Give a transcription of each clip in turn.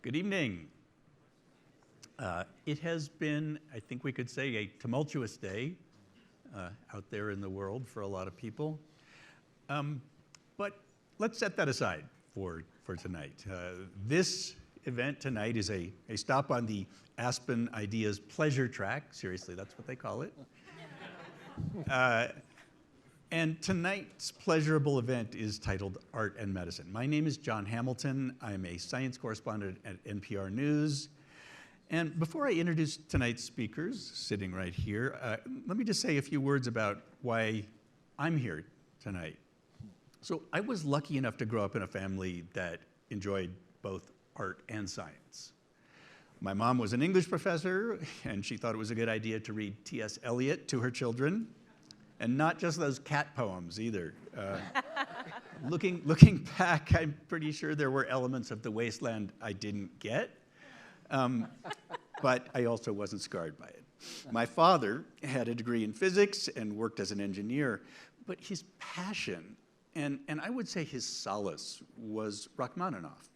Good evening. It has been, I think we could say, a tumultuous day out there in the world for a lot of people. But let's set that aside for tonight. This event tonight is a stop on the Aspen Ideas pleasure track. Seriously, that's what they call it. And tonight's pleasurable event is titled Art and Medicine. My name is John Hamilton. I'm a science correspondent at NPR News. And before I introduce tonight's speakers, sitting right here, let me just say a few words about why I'm here tonight. So I was lucky enough to grow up in a family that enjoyed both art and science. My mom was an English professor, and she thought it was a good idea to read T.S. Eliot to her children. And not just those cat poems either. Looking back, I'm pretty sure there were elements of The Wasteland I didn't get, but I also wasn't scarred by it. My father had a degree in physics and worked as an engineer, but his passion, and I would say his solace, was Rachmaninoff.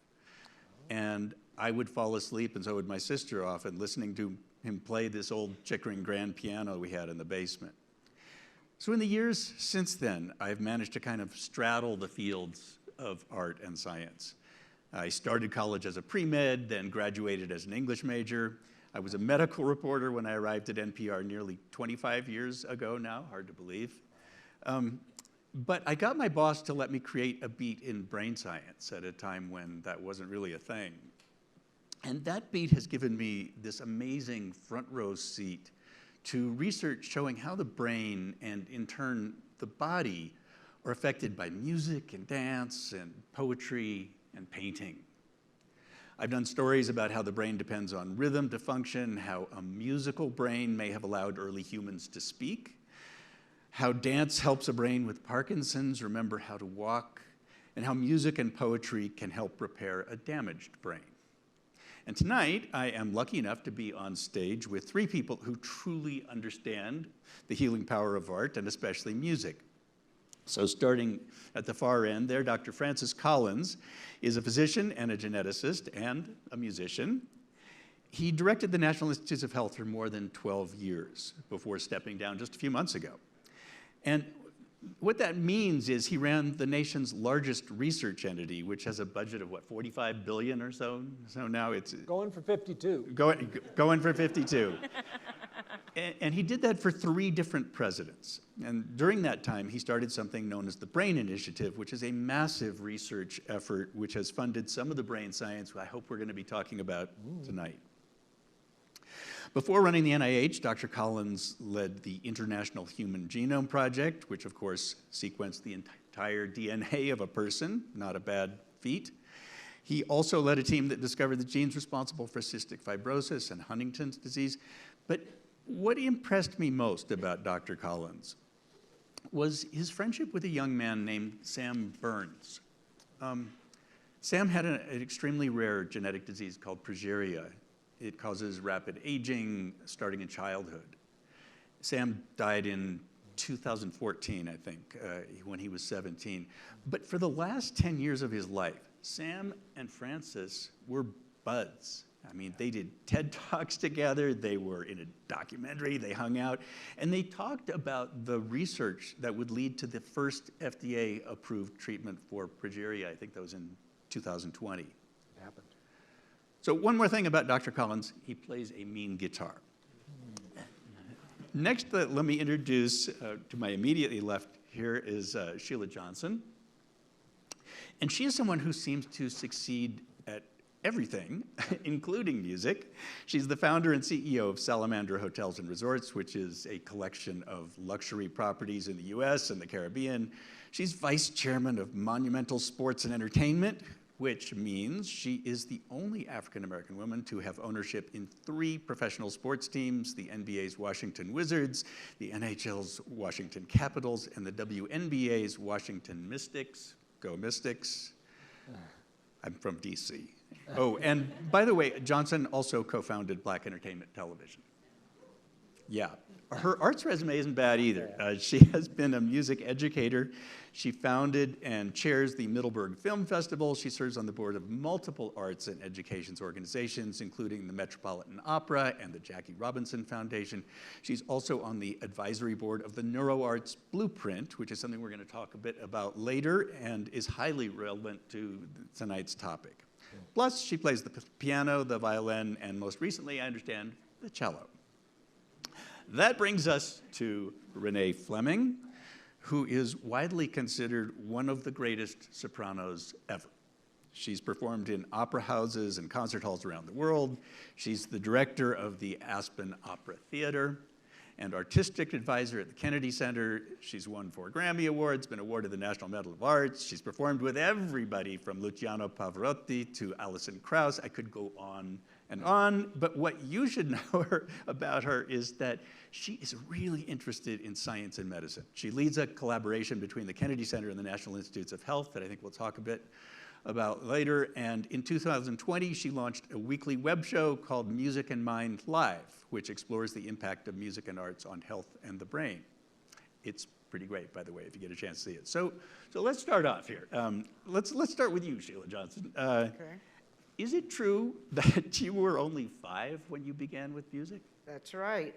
And I would fall asleep, and so would my sister often, listening to him play this old Chickering grand piano we had in the basement. So in the years since then, I've managed to kind of straddle the fields of art and science. I started college as a pre-med, then graduated as an English major. I was a medical reporter when I arrived at NPR nearly 25 years ago now, hard to believe. But I got my boss to let me create a beat in brain science at a time when that wasn't really a thing. And that beat has given me this amazing front row seat to research showing how the brain and, in turn, the body are affected by music and dance and poetry and painting. I've done stories about how the brain depends on rhythm to function, how a musical brain may have allowed early humans to speak, how dance helps a brain with Parkinson's remember how to walk, and how music and poetry can help repair a damaged brain. And tonight, I am lucky enough to be on stage with three people who truly understand the healing power of art, and especially music. So starting at the far end there, Dr. Francis Collins is a physician and a geneticist and a musician. He directed the National Institutes of Health for more than 12 years before stepping down just a few months ago. And what that means is he ran the nation's largest research entity, which has a budget of, what, 45 billion or so? So now it's... Going for 52. Going for 52. And he did that for 3 different presidents. And during that time, he started something known as the Brain Initiative, which is a massive research effort which has funded some of the brain science I hope we're going to be talking about tonight. Before running the NIH, Dr. Collins led the International Human Genome Project, which of course sequenced the entire DNA of a person, not a bad feat. He also led a team that discovered the genes responsible for cystic fibrosis and Huntington's disease. But what impressed me most about Dr. Collins was his friendship with a young man named Sam Burns. Sam had an extremely rare genetic disease called progeria. It causes rapid aging, starting in childhood. Sam died in 2014, I think, when he was 17. But for the last 10 years of his life, Sam and Francis were buds. I mean, they did TED Talks together, they were in a documentary, they hung out, and they talked about the research that would lead to the first FDA-approved treatment for progeria. I think that was in 2020. It happened. So one more thing about Dr. Collins, he plays a mean guitar. Next, let me introduce, to my immediately left here is Sheila Johnson. And she is someone who seems to succeed at everything, including music. She's the founder and CEO of Salamander Hotels and Resorts, which is a collection of luxury properties in the US and the Caribbean. She's vice chairman of Monumental Sports and Entertainment, which means she is the only African-American woman to have ownership in 3 professional sports teams, the NBA's Washington Wizards, the NHL's Washington Capitals, and the WNBA's Washington Mystics. Go Mystics. I'm from DC. Oh, and by the way, Johnson also co-founded Black Entertainment Television. Yeah. Her arts resume isn't bad either. She has been a music educator. She founded and chairs the Middleburg Film Festival. She serves on the board of multiple arts and education organizations, including the Metropolitan Opera and the Jackie Robinson Foundation. She's also on the advisory board of the NeuroArts Blueprint, which is something we're going to talk a bit about later and is highly relevant to tonight's topic. Plus, she plays the piano, the violin, and most recently, I understand, the cello. That brings us to Renee Fleming, who is widely considered one of the greatest sopranos ever. She's performed in opera houses and concert halls around the world. She's the director of the Aspen Opera Theater and artistic advisor at the Kennedy Center. She's won 4 Grammy Awards, been awarded the National Medal of Arts. She's performed with everybody from Luciano Pavarotti to Alison Krauss. I could go on and on, but what you should know about her is that she is really interested in science and medicine. She leads a collaboration between the Kennedy Center and the National Institutes of Health that I think we'll talk a bit about later. And in 2020, she launched a weekly web show called Music and Mind Live, which explores the impact of music and arts on health and the brain. It's pretty great, by the way, if you get a chance to see it. So let's start off here. Let's start with you, Sheila Johnson. Okay. Is it true that you were only 5 when you began with music? That's right.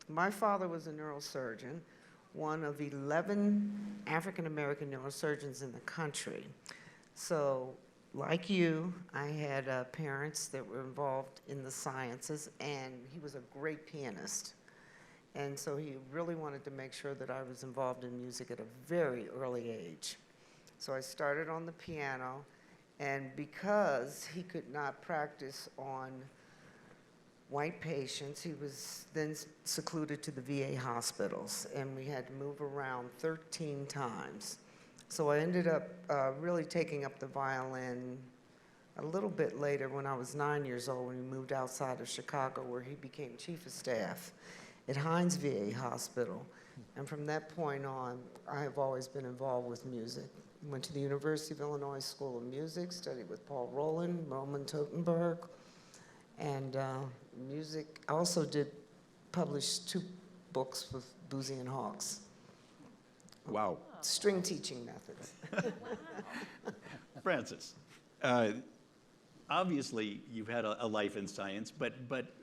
My father was a neurosurgeon, one of 11 African-American neurosurgeons in the country. So, like you, I had parents that were involved in the sciences, and he was a great pianist. And so he really wanted to make sure that I was involved in music at a very early age. So I started on the piano, and because he could not practice on white patients, he was then secluded to the VA hospitals, and we had to move around 13 times. So I ended up really taking up the violin a little bit later when I was 9 years old, when we moved outside of Chicago, where he became chief of staff at Hines VA Hospital. And from that point on, I have always been involved with music. Went to the University of Illinois School of Music, studied with Paul Roland, Roman Totenberg, and music. I also did publish 2 books with Boozy and Hawks. Wow. String teaching methods. Francis, obviously you've had a life in science, but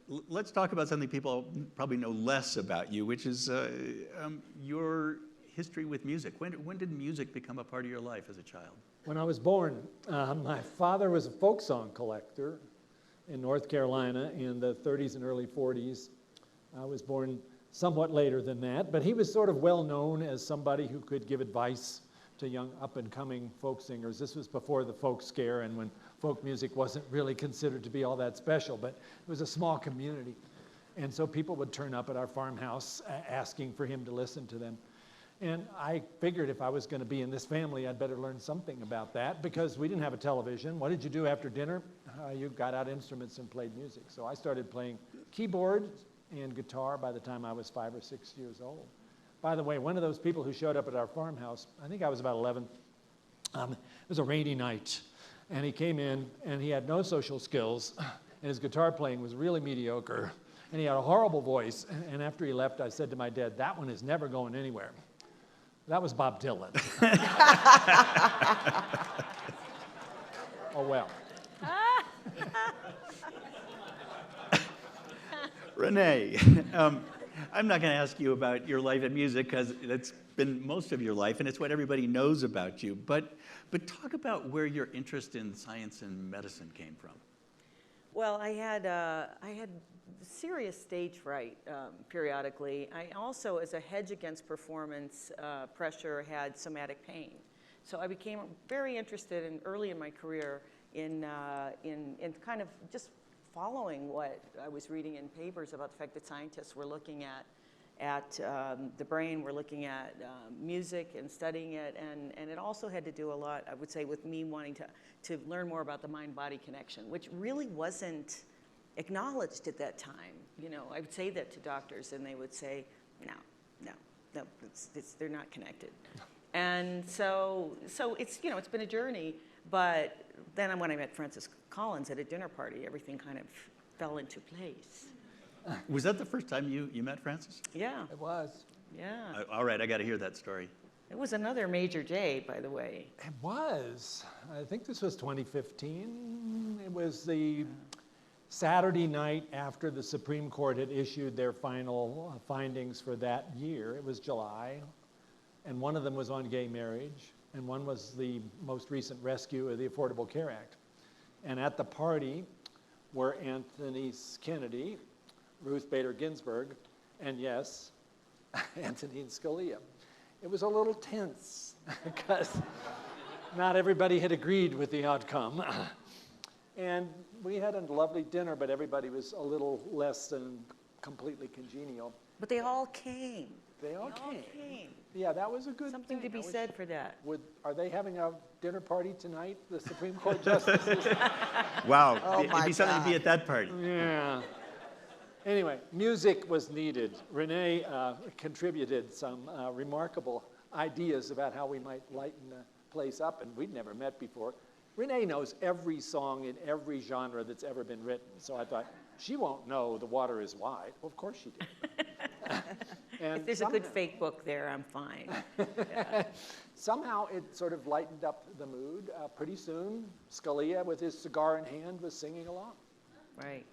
let's talk about something people probably know less about you, which is your history with music. When did music become a part of your life as a child? When I was born, my father was a folk song collector in North Carolina in the 30s and early 40s. I was born somewhat later than that, but he was sort of well known as somebody who could give advice to young up-and-coming folk singers. This was before the folk scare and when folk music wasn't really considered to be all that special, but it was a small community. And so people would turn up at our farmhouse asking for him to listen to them. And I figured if I was going to be in this family, I'd better learn something about that, because we didn't have a television. What did you do after dinner? You got out instruments and played music. So I started playing keyboard and guitar by the time I was 5 or 6 years old. By the way, one of those people who showed up at our farmhouse, I think I was about 11, it was a rainy night, and he came in and he had no social skills, and his guitar playing was really mediocre, and he had a horrible voice, and after he left, I said to my dad, "That one is never going anywhere." That was Bob Dylan. Oh, well. Renee, I'm not going to ask you about your life in music because that's been most of your life and it's what everybody knows about you. But talk about where your interest in science and medicine came from. Well, I had serious stage fright periodically. I also, as a hedge against performance pressure, had somatic pain. So I became very interested early in my career in kind of just following what I was reading in papers about the fact that scientists were looking at the brain, were looking at music and studying it, and it also had to do a lot, I would say, with me wanting to learn more about the mind-body connection, which really wasn't acknowledged at that time. You know, I would say that to doctors, and they would say, no, they're not connected. And so it's, you know, it's been a journey, but then when I met Francis Collins at a dinner party, everything kind of fell into place. Was that the first time you met Francis? Yeah, It was. yeah. All right, I got to hear that story. It was another major day, by the way. It was. I think this was 2015. It was the Saturday night after the Supreme Court had issued their final findings for that year. It was July, and one of them was on gay marriage, and one was the most recent rescue of the Affordable Care Act. And at the party were Anthony Kennedy, Ruth Bader Ginsburg, and yes, Antonin Scalia. It was a little tense because not everybody had agreed with the outcome. And we had a lovely dinner, but everybody was a little less than completely congenial. But they all came. They all They all came. came. Yeah, that was a good Something thing. to be said for that. Are they having a dinner party tonight, the Supreme Court justices? Wow, Oh it'd my be something to be God. at that party. Yeah. Anyway, music was needed. Renee contributed some remarkable ideas about how we might lighten the place up, and we'd never met before. Renee knows every song in every genre that's ever been written, so I thought, she won't know The Water is Wide. Well, of course she did. And If there's a good fake book there, I'm fine. somehow it sort of lightened up the mood. Pretty soon, Scalia, with his cigar in hand, was singing along. Right.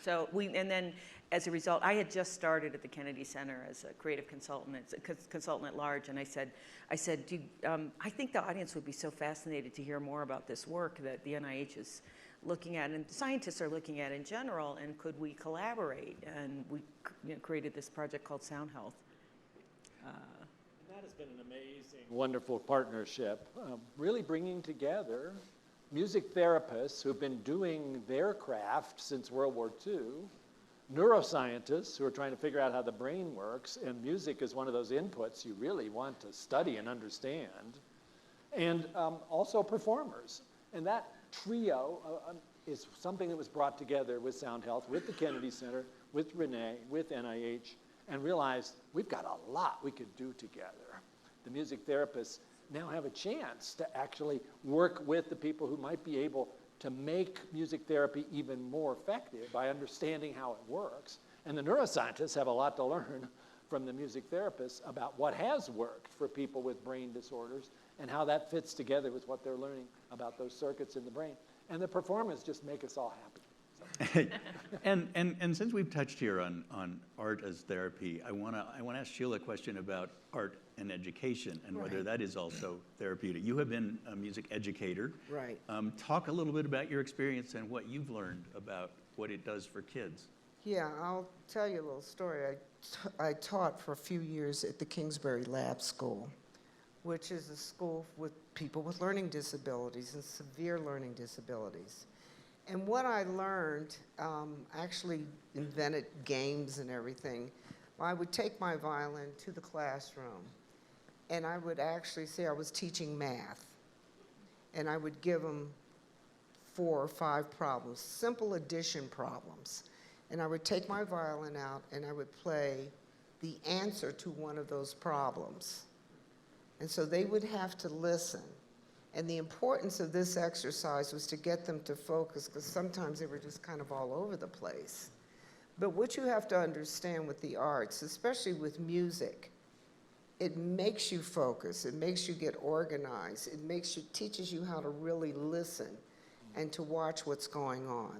So and then as a result, I had just started at the Kennedy Center as a creative consultant, consultant at large, and I said, I think the audience would be so fascinated to hear more about this work that the NIH is looking at, and scientists are looking at in general, and could we collaborate? And we created this project called Sound Health. That has been an amazing, wonderful partnership, really bringing together music therapists who've been doing their craft since World War II, neuroscientists who are trying to figure out how the brain works, and music is one of those inputs you really want to study and understand, and also performers. And that trio is something that was brought together with Sound Health, with the Kennedy Center, with Renee, with NIH, and realized we've got a lot we could do together. The music therapists now have a chance to actually work with the people who might be able to make music therapy even more effective by understanding how it works. And the neuroscientists have a lot to learn from the music therapists about what has worked for people with brain disorders and how that fits together with what they're learning about those circuits in the brain. And the performers just make us all happy. And since we've touched here on art as therapy, I want to ask Sheila a question about art and education and whether Right. that is also therapeutic. You have been a music educator. Right. Talk a little bit about your experience and what you've learned about what it does for kids. Yeah, I'll tell you a little story. I taught for a few years at the Kingsbury Lab School, which is a school with people with learning disabilities and severe learning disabilities. And what I learned, actually invented games and everything. I would take my violin to the classroom, and I would actually say I was teaching math, and I would give them 4 or 5 problems, simple addition problems. And I would take my violin out, and I would play the answer to one of those problems. And so they would have to listen. And the importance of this exercise was to get them to focus, because sometimes they were just kind of all over the place. But what you have to understand with the arts, especially with music, it makes you focus, it makes you get organized, it teaches you how to really listen and to watch what's going on.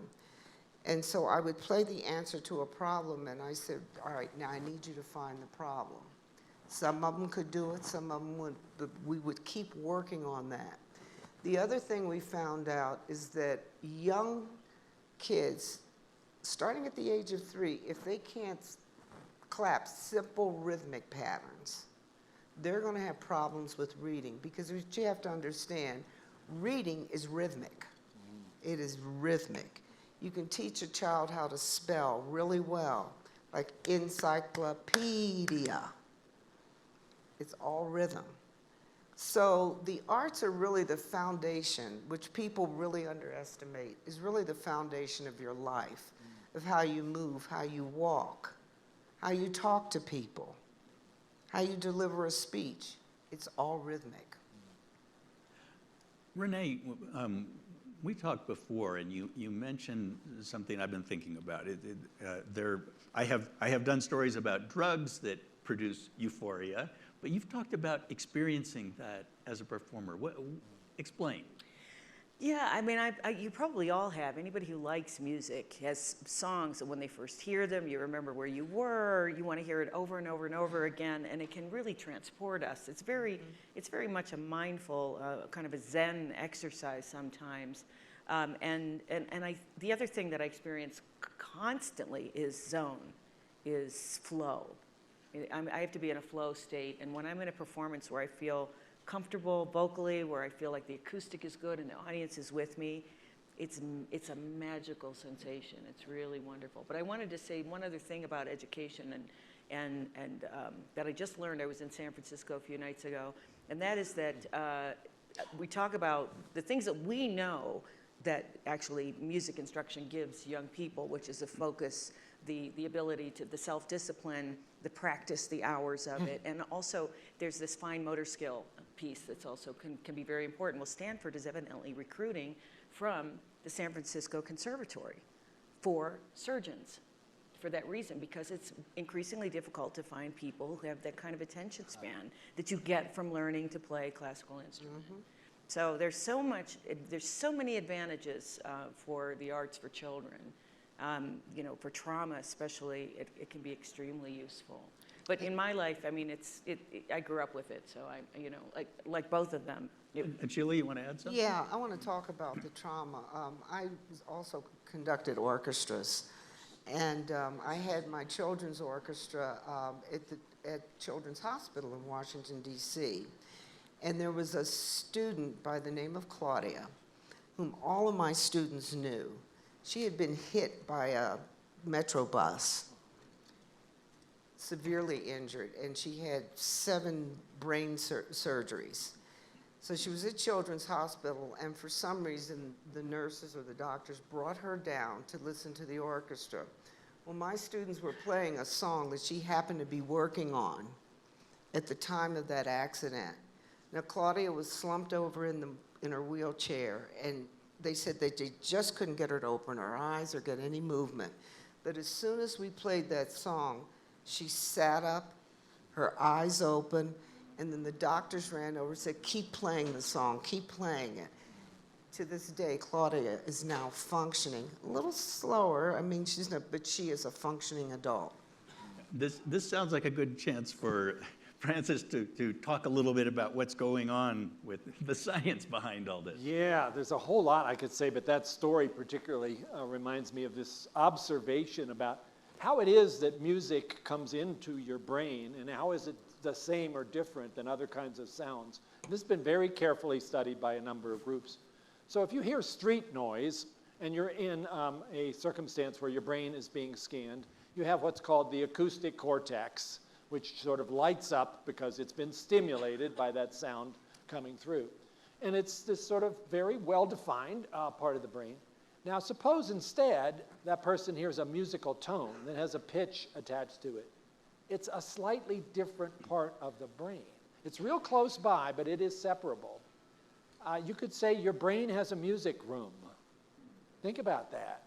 And so I would play the answer to a problem, and I said, all right, now I need you to find the problem. Some of them could do it, some of them wouldn't, but we would keep working on that. The other thing we found out is that young kids, starting at the age of 3, if they can't clap simple rhythmic patterns, they're going to have problems with reading, because what you have to understand, reading is rhythmic. It is rhythmic. You can teach a child how to spell really well, like encyclopedia. It's all rhythm. So the arts are really the foundation, which people really underestimate, is really the foundation of your life, of how you move, how you walk, how you talk to people, how you deliver a speech. It's all rhythmic. Renee, We talked before, and you mentioned something I've been thinking about. I have done stories about drugs that produce euphoria, but you've talked about experiencing that as a performer. Explain. Yeah, I mean, you probably all have. Anybody who likes music has songs that when they first hear them, you remember where you were, you want to hear it over and over and over again, and it can really transport us. It's very much a mindful, kind of a Zen exercise sometimes. The other thing that I experience constantly is flow. I have to be in a flow state, and when I'm in a performance where I feel comfortable vocally, where I feel like the acoustic is good and the audience is with me, it's a magical sensation. It's really wonderful. But I wanted to say one other thing about education and that I just learned. I was in San Francisco a few nights ago, and that is that we talk about the things that we know that actually music instruction gives young people, which is the focus, the ability to, the self-discipline, the practice, the hours of it, and also there's this fine motor skill piece that's also can be very important. Well, Stanford is evidently recruiting from the San Francisco Conservatory for surgeons for that reason, because it's increasingly difficult to find people who have that kind of attention span that you get from learning to play classical instruments. So there's so many advantages for the arts for children. For trauma especially, it can be extremely useful. But in my life, I mean, I grew up with it, so like both of them. And Sheila, you want to add something? Yeah, I want to talk about the trauma. I also conducted orchestras, and I had my children's orchestra at Children's Hospital in Washington, D.C., and there was a student by the name of Claudia, whom all of my students knew. She had been hit by a metro bus, severely injured, and she had 7 brain surgeries. So she was at Children's Hospital, and for some reason, the nurses or the doctors brought her down to listen to the orchestra. Well, my students were playing a song that she happened to be working on at the time of that accident. Now, Claudia was slumped over in her wheelchair, and they said that they just couldn't get her to open her eyes or get any movement. But as soon as we played that song, she sat up, her eyes open, and then the doctors ran over and said, keep playing the song, keep playing it. To this day, Claudia is now functioning, a little slower, I mean, she's not, but she is a functioning adult. This sounds like a good chance for Francis to talk a little bit about what's going on with the science behind all this. Yeah, there's a whole lot I could say, but that story particularly reminds me of this observation about how it is that music comes into your brain and how is it the same or different than other kinds of sounds. This has been very carefully studied by a number of groups. So if you hear street noise and you're in a circumstance where your brain is being scanned, you have what's called the acoustic cortex, which sort of lights up because it's been stimulated by that sound coming through. And it's this sort of very well-defined part of the brain. Now, suppose instead that person hears a musical tone that has a pitch attached to it. It's a slightly different part of the brain. It's real close by, but it is separable. You could say your brain has a music room. Think about that.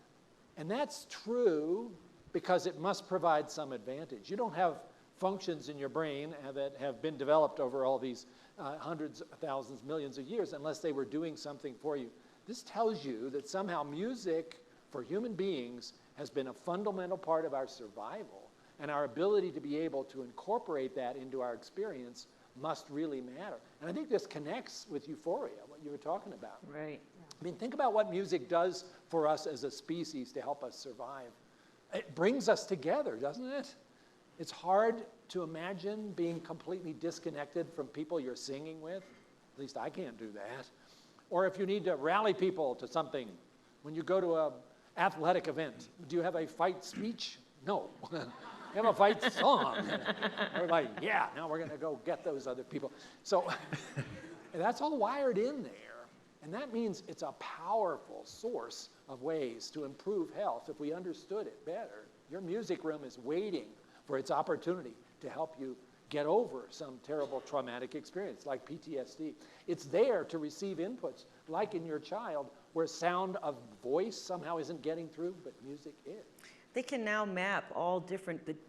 And that's true because it must provide some advantage. You don't have functions in your brain that have been developed over all these hundreds of thousands, millions of years unless they were doing something for you. This tells you that somehow music for human beings has been a fundamental part of our survival, and our ability to be able to incorporate that into our experience must really matter. And I think this connects with euphoria, what you were talking about. Right. I mean, think about what music does for us as a species to help us survive. It brings us together, doesn't it? It's hard to imagine being completely disconnected from people you're singing with. At least I can't do that. Or if you need to rally people to something, when you go to an athletic event, do you have a fight speech? No. You have a fight song. Everybody, yeah, now we're going to go get those other people. So that's all wired in there. And that means it's a powerful source of ways to improve health if we understood it better. Your music room is waiting for its opportunity to help you get over some terrible traumatic experience like PTSD. It's there to receive inputs, like in your child, where sound of voice somehow isn't getting through, but music is. They can now map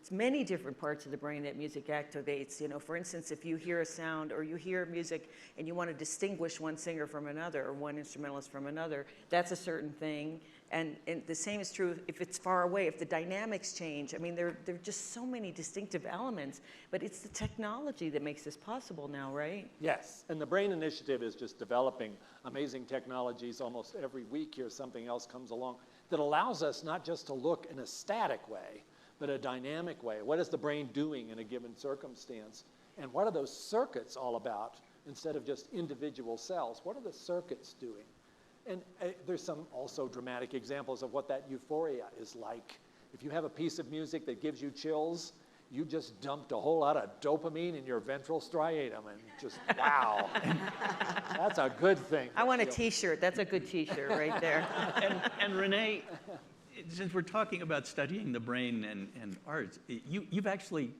many different parts of the brain that music activates. You know, for instance, if you hear a sound or you hear music and you want to distinguish one singer from another or one instrumentalist from another, that's a certain thing. And the same is true if it's far away, if the dynamics change. I mean, there are just so many distinctive elements, but it's the technology that makes this possible now, right? Yes, and the Brain Initiative is just developing amazing technologies. Almost every week here, something else comes along that allows us not just to look in a static way, but a dynamic way. What is the brain doing in a given circumstance? And what are those circuits all about? Instead of just individual cells, what are the circuits doing? And there's some also dramatic examples of what that euphoria is like. If you have a piece of music that gives you chills, you just dumped a whole lot of dopamine in your ventral striatum and just, wow. That's a good thing. I want a T-shirt. That's a good T-shirt right there. And Renee, since we're talking about studying the brain and arts, you've actually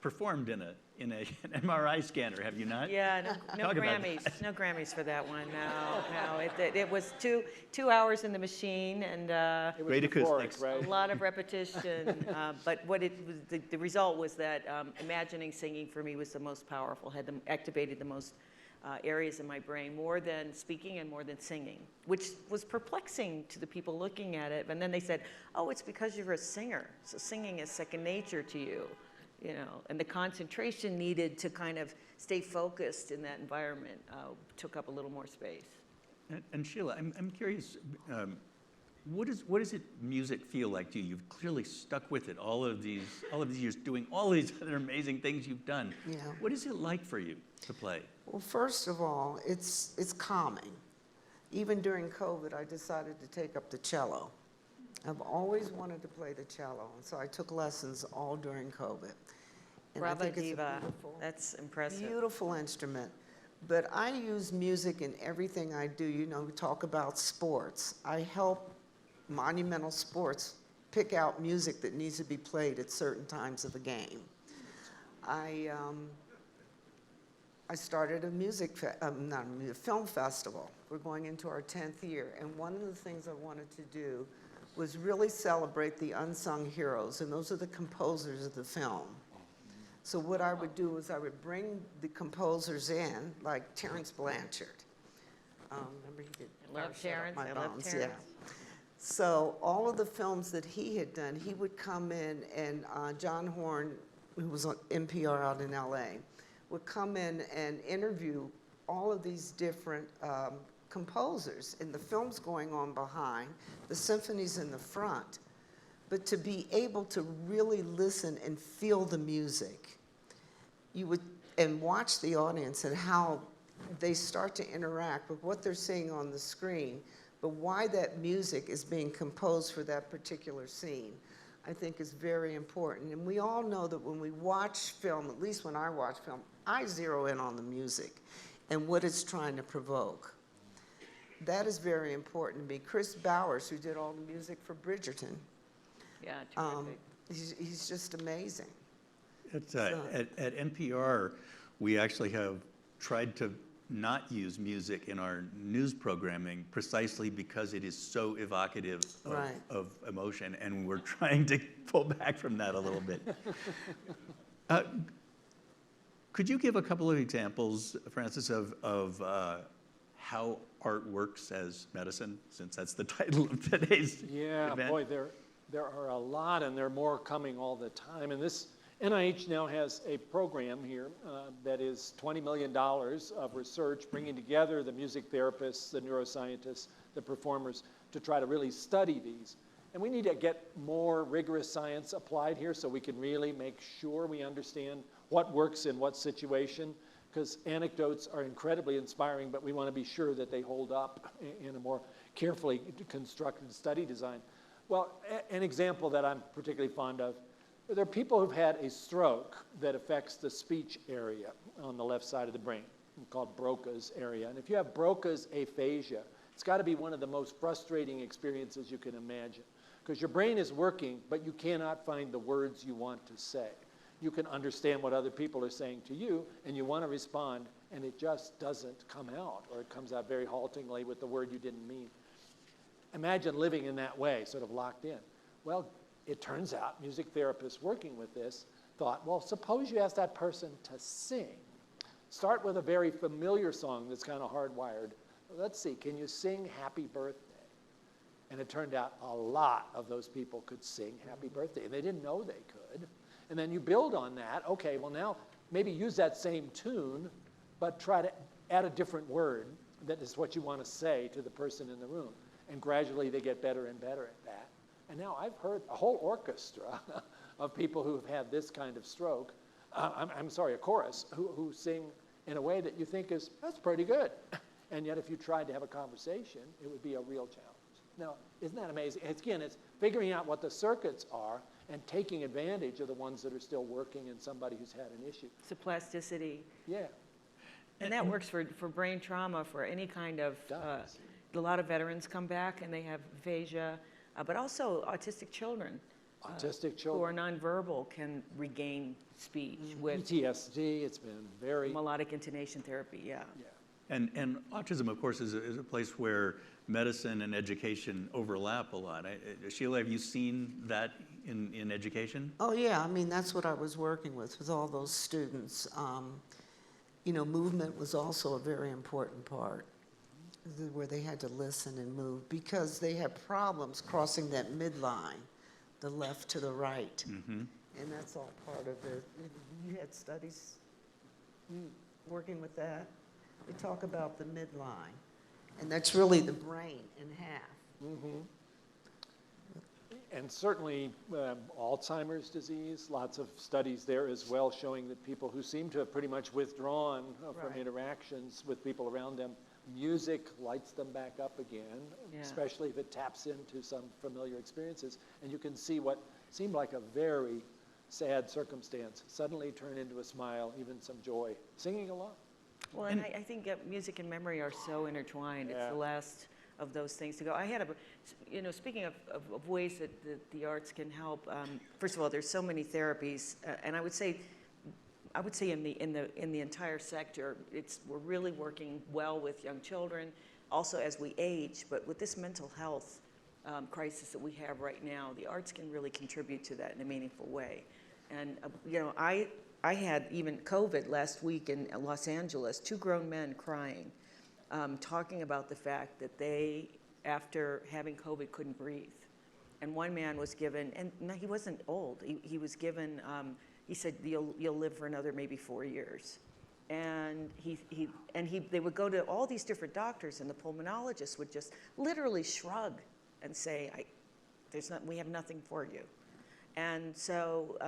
performed in an MRI scanner, have you not? Yeah, no Talk about Grammys. No Grammys for that one. No. It was two hours in the machine and It was Great euphoric, acoustics. right? a lot of repetition. But what it was, the result was that imagining singing for me was the most powerful, activated the most areas in my brain, more than speaking and more than singing, which was perplexing to the people looking at it. And then they said, oh, it's because you're a singer, so singing is second nature to you, you know, and the concentration needed to kind of stay focused in that environment took up a little more space. And Sheila, I'm curious, what does it music feel like to you? You've clearly stuck with it all of these years, doing all these other amazing things you've done. Yeah. What is it like for you to play? Well, first of all, it's calming. Even during COVID, I decided to take up the cello. I've always wanted to play the cello, and so I took lessons all during COVID. And I Brava think it's a diva. beautiful, That's impressive. beautiful instrument. But I use music in everything I do. You know, we talk about sports. I help monumental sports pick out music that needs to be played at certain times of a game. I started a film festival. We're going into our 10th year, and one of the things I wanted to do was really celebrate the unsung heroes, and those are the composers of the film. So what I would do is I would bring the composers in, like Terrence Blanchard. Remember he did I love Terrence. My I love Bones, Terrence. yeah. So all of the films that he had done, he would come in, and John Horn, who was on NPR out in LA, would come in and interview all of these different composers, and the film's going on behind, the symphony's in the front. But to be able to really listen and feel the music, and watch the audience and how they start to interact with what they're seeing on the screen, but why that music is being composed for that particular scene, I think is very important. And we all know that when we watch film, at least when I watch film, I zero in on the music and what it's trying to provoke. That is very important to me. Chris Bowers, who did all the music for Bridgerton, Yeah, terrific. he's just amazing. At NPR, we actually have tried to not use music in our news programming precisely because it is so evocative Right. of emotion, and we're trying to pull back from that a little bit. Could you give a couple of examples, Francis, of how art works as medicine, since that's the title of today's Yeah, event? boy, there are a lot, and there are more coming all the time. And this NIH now has a program here that is $20 million of research, bringing together the music therapists, the neuroscientists, the performers, to try to really study these. And we need to get more rigorous science applied here so we can really make sure we understand what works in what situation, because anecdotes are incredibly inspiring, but we want to be sure that they hold up in a more carefully constructed study design. Well, an example that I'm particularly fond of, there are people who've had a stroke that affects the speech area on the left side of the brain, called Broca's area. And if you have Broca's aphasia, it's got to be one of the most frustrating experiences you can imagine, because your brain is working, but you cannot find the words you want to say. you can understand what other people are saying to you, and you want to respond, and it just doesn't come out, or it comes out very haltingly with the word you didn't mean. Imagine living in that way, sort of locked in. Well, it turns out music therapists working with this thought, well, suppose you ask that person to sing. Start with a very familiar song that's kind of hardwired. Let's see, can you sing Happy Birthday? And it turned out a lot of those people could sing Happy Birthday, and they didn't know they could. And then you build on that. Okay, well now maybe use that same tune, but try to add a different word that is what you want to say to the person in the room. And gradually they get better and better at that. And now I've heard a whole orchestra of people who have had this kind of stroke, I'm sorry, a chorus, who sing in a way that you think is, that's pretty good. And yet if you tried to have a conversation, it would be a real challenge. Now, isn't that amazing? Again, it's figuring out what the circuits are and taking advantage of the ones that are still working in somebody who's had an issue. It's a plasticity. Yeah. And that works for brain trauma, for any kind of, a lot of veterans come back and they have aphasia, but also autistic children. Autistic Who are children. nonverbal can regain speech with PTSD, it's been very... melodic intonation therapy, yeah. And autism, of course, is a place where medicine and education overlap a lot. Sheila, have you seen that in education? Oh, yeah, I mean, that's what I was working with all those students. You know, movement was also a very important part, where they had to listen and move, because they had problems crossing that midline, the left to the right. Mm-hmm. And that's all part of it. You had studies working with that. We talk about the midline, and that's really the brain in half. Mm-hmm. And certainly Alzheimer's disease, lots of studies there as well showing that people who seem to have pretty much withdrawn from Right. interactions with people around them, music lights them back up again, Yeah. especially if it taps into some familiar experiences. And you can see what seemed like a very sad circumstance suddenly turn into a smile, even some joy, singing along. Well, and I think music and memory are so intertwined. It's Yeah. the last of those things to go. I had speaking of ways that the arts can help, first of all, there's so many therapies, and I would say in the entire sector, we're really working well with young children, also as we age, but with this mental health crisis that we have right now, the arts can really contribute to that in a meaningful way. And I had even COVID last week in Los Angeles, 2 grown men crying, talking about the fact that they, after having COVID, couldn't breathe. And one man was given, and no, he wasn't old, he was given, he said, you'll live for another maybe 4 years. And they would go to all these different doctors, and the pulmonologist would just literally shrug and say, we have nothing for you. And so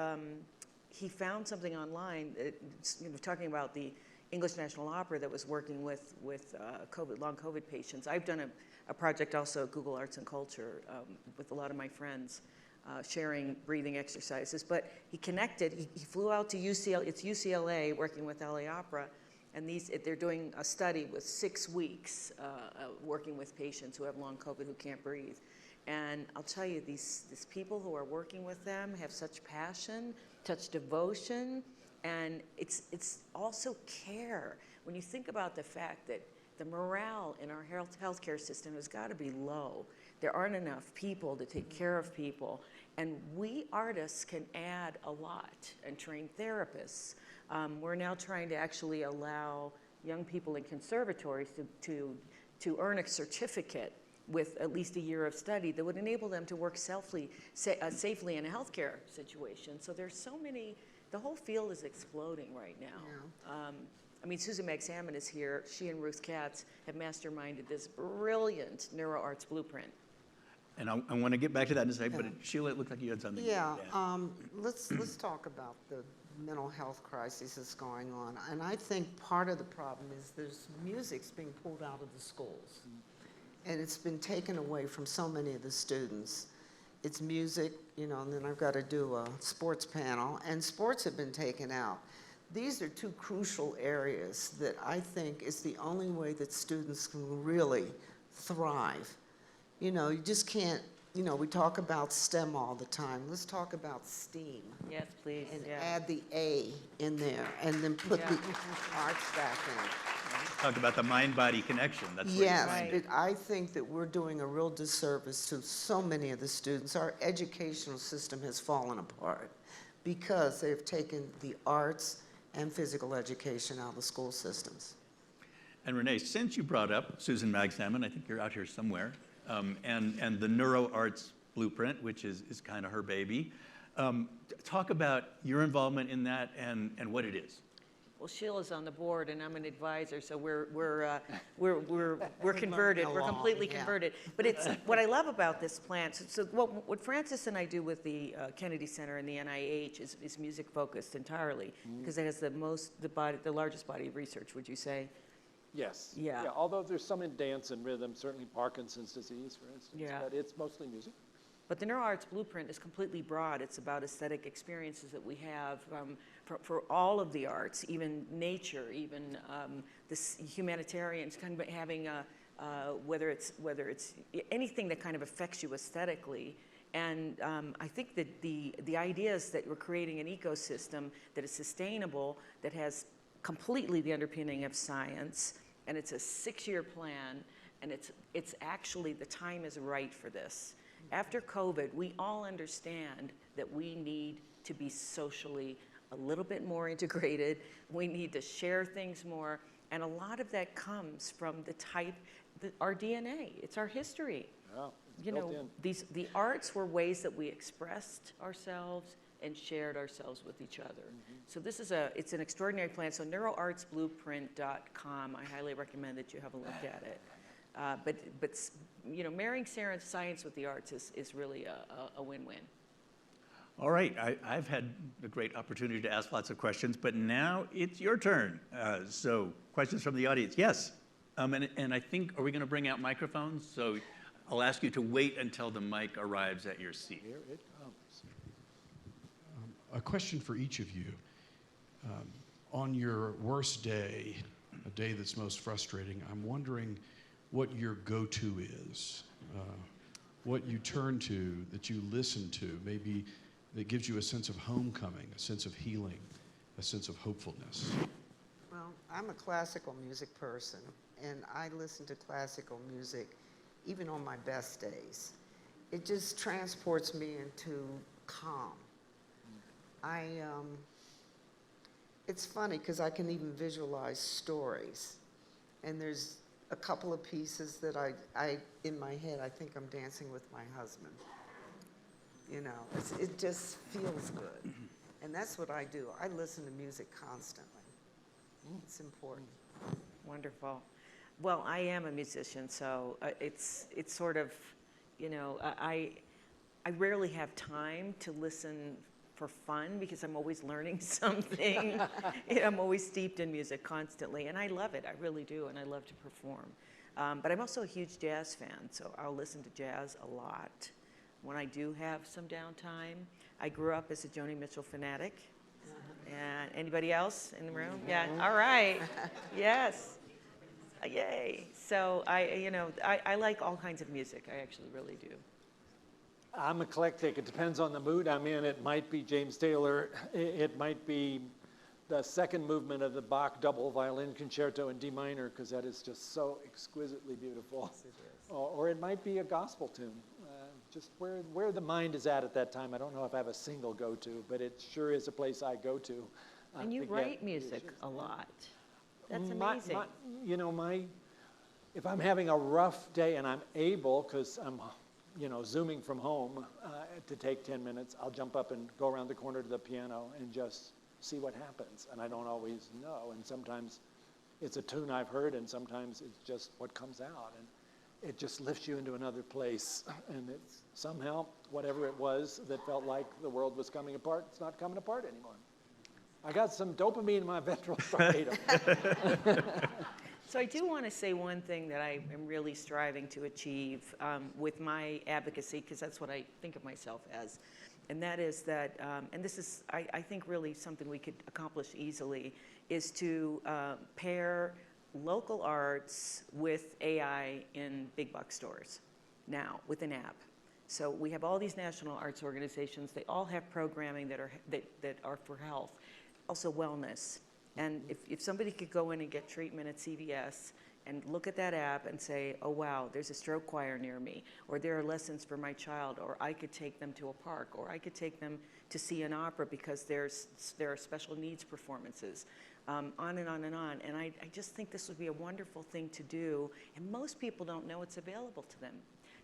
he found something online, talking about the English National Opera that was working with long COVID patients. I've done a project also at Google Arts and Culture with a lot of my friends, sharing breathing exercises. But he connected, he flew out to UCLA working with LA Opera, and they're doing a study with 6 weeks working with patients who have long COVID who can't breathe. And I'll tell you, these people who are working with them have such passion, such devotion, and it's also care. When you think about the fact that the morale in our healthcare system has got to be low. There aren't enough people to take care of people, and we artists can add a lot, and train therapists. We're now trying to actually allow young people in conservatories to earn a certificate with at least a year of study that would enable them to work safely in a healthcare situation. So there's so many, the whole field is exploding right now. Yeah. I mean, Susan Mag-Salmon is here. She and Ruth Katz have masterminded this brilliant NeuroArts Blueprint. And I want to get back to that in a second, but Sheila, it looked like you had something. Yeah, to add. let's talk about the mental health crisis that's going on. And I think part of the problem is there's music's being pulled out of the schools. And it's been taken away from so many of the students. It's music, and then I've got to do a sports panel, and sports have been taken out. These are 2 crucial areas that I think is the only way that students can really thrive. You just can't, you know, we talk about STEM all the time. Let's talk about STEAM. Yes, please, And yeah. add the A in there, and then put Yeah. the art stack in. Talk about the mind-body connection. That's where you Yes, find Right. it. I think that we're doing a real disservice to so many of the students. Our educational system has fallen apart because they've taken the arts and physical education out of the school systems. And Renee, since you brought up Susan Magsamen, I think you're out here somewhere, and the NeuroArts Blueprint, which is kind of her baby, talk about your involvement in that and what it is. Well, Sheila's on the board, and I'm an advisor, so we're converted. We're along, completely yeah. converted. But it's what I love about this plan. So what Francis and I do with the Kennedy Center and the NIH is music focused entirely, because it has the largest body of research. Would you say? Yes. Yeah. Although there's some in dance and rhythm, certainly Parkinson's disease, for instance. Yeah. But it's mostly music. But the NeuroArts Blueprint is completely broad. It's about aesthetic experiences that we have for all of the arts, even nature, even this humanitarians, kind of having whether it's anything that kind of affects you aesthetically. And I think that the idea is that we're creating an ecosystem that is sustainable, that has completely the underpinning of science, and it's a 6-year plan, and it's actually, the time is right for this. After COVID, we all understand that we need to be socially a little bit more integrated. We need to share things more. And a lot of that comes from our DNA. It's our history. Yeah, it's You built know, in. the arts were ways that we expressed ourselves and shared ourselves with each other. So it's an extraordinary plan. So neuroartsblueprint.com, I highly recommend that you have a look at it. But you know, marrying science with the arts is really a win-win. All right, I've had a great opportunity to ask lots of questions, but now it's your turn. So questions from the audience, yes. And I think, are we gonna bring out microphones? So I'll ask you to wait until the mic arrives at your seat. Here it comes. A question for each of you. On your worst day, a day that's most frustrating, I'm wondering what your go-to is, what you turn to, that you listen to, maybe that gives you a sense of homecoming, a sense of healing, a sense of hopefulness. Well, I'm a classical music person, and I listen to classical music even on my best days. It just transports me into calm. It's funny because I can even visualize stories, and there's a couple of pieces that I in my head, I think I'm dancing with my husband. You know, it just feels good. And that's what I do. I listen to music constantly. It's important. Wonderful. Well, I am a musician, so it's sort of, you know, I rarely have time to listen for fun because I'm always learning something. I'm always steeped in music constantly, and I love it. I really do, and I love to perform. But I'm also a huge jazz fan, so I'll listen to jazz a lot. When I do have some downtime, I grew up as a Joni Mitchell fanatic. And anybody else in the room? Yeah, all right. Yes. Yay. So I like all kinds of music. I actually really do. I'm eclectic. It depends on the mood I'm in. It might be James Taylor. It might be the second movement of the Bach double violin concerto in D minor, because that is just so exquisitely beautiful. Yes, it is. Or it might be a gospel tune. Just where the mind is at that time. I don't know if I have a single go-to, but it sure is a place I go to. And you to write get music a lot. That's My- amazing. if I'm having a rough day and I'm able, because I'm Zooming from home to take 10 minutes, I'll jump up and go around the corner to the piano and just see what happens. And I don't always know. And sometimes it's a tune I've heard, and sometimes it's just what comes out. And it just lifts you into another place. And it's somehow, whatever it was that felt like the world was coming apart, it's not coming apart anymore. I got some dopamine in my ventral striatum. So I do want to say one thing that I am really striving to achieve with my advocacy, because that's what I think of myself as, and that is that, and this is, I think, really something we could accomplish easily, is to pair local arts with AI in big box stores now with an app. So we have all these national arts organizations. They all have programming that are for health, also wellness. And if somebody could go in and get treatment at CVS and look at that app and say, oh wow, there's a stroke choir near me, or there are lessons for my child, or I could take them to a park, or I could take them to see an opera because there are special needs performances, on and on and on. And I just think this would be a wonderful thing to do, and most people don't know it's available to them.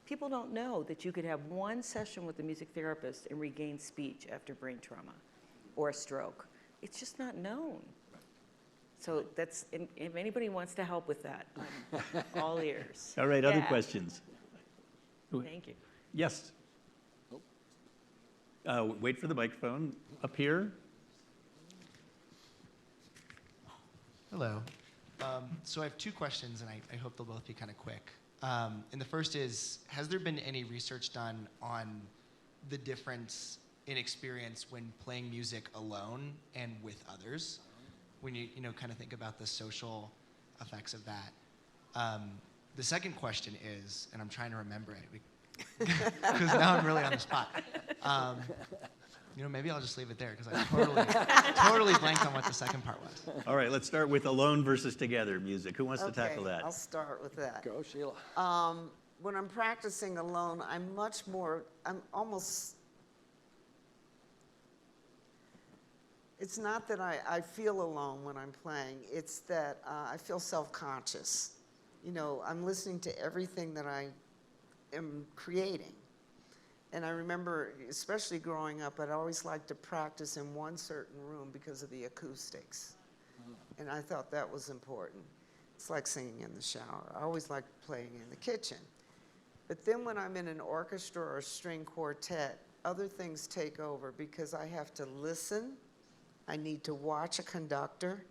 People don't know that you could have one session with a music therapist and regain speech after brain trauma or a stroke. It's just not known. So that's, if anybody wants to help with that, I'm all ears. All right, other Yeah. questions? Thank you. Yes. Wait for the microphone. Up here. Hello. So I have two questions, and I hope they'll both be kind of quick. And the first is, has there been any research done on the difference in experience when playing music alone and with others? When you kind of think about the social effects of that. The second question is, and I'm trying to remember it, because now I'm really on the spot. Maybe I'll just leave it there, because I totally blanked on what the second part was. All right, let's start with alone versus together music. Who wants to tackle that? I'll start with that. Go, Sheila. When I'm practicing alone, I'm almost, it's not that I feel alone when I'm playing, it's that I feel self-conscious. I'm listening to everything that I am creating. And I remember, especially growing up, I'd always liked to practice in one certain room because of the acoustics. And I thought that was important. It's like singing in the shower. I always liked playing in the kitchen. But then when I'm in an orchestra or a string quartet, other things take over because I have to listen. I need to watch a conductor.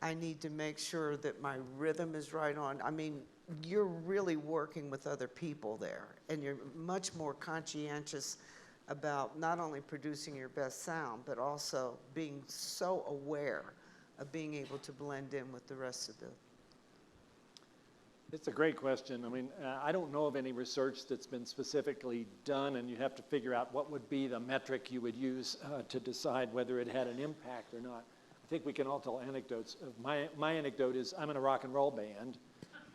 I need to make sure that my rhythm is right on. I mean, you're really working with other people there, and you're much more conscientious about not only producing your best sound, but also being so aware of being able to blend in with the rest of the. It's a great question. I mean, I don't know of any research that's been specifically done, and you have to figure out what would be the metric you would use to decide whether it had an impact or not. I think we can all tell anecdotes. My anecdote is I'm in a rock and roll band,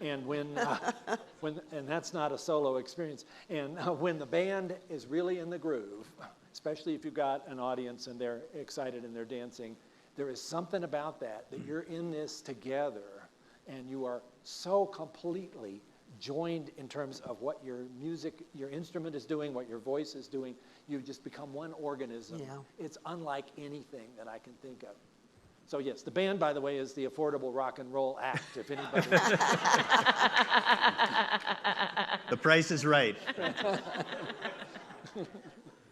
and and that's not a solo experience. And when the band is really in the groove, especially if you've got an audience and they're excited and they're dancing, there is something about that you're in this together, and you are so completely joined in terms of what your music, your instrument is doing, what your voice is doing. You just become one organism. Yeah. It's unlike anything that I can think of. So yes, the band, by the way, is the Affordable Rock and Roll Act, if anybody. The price is right.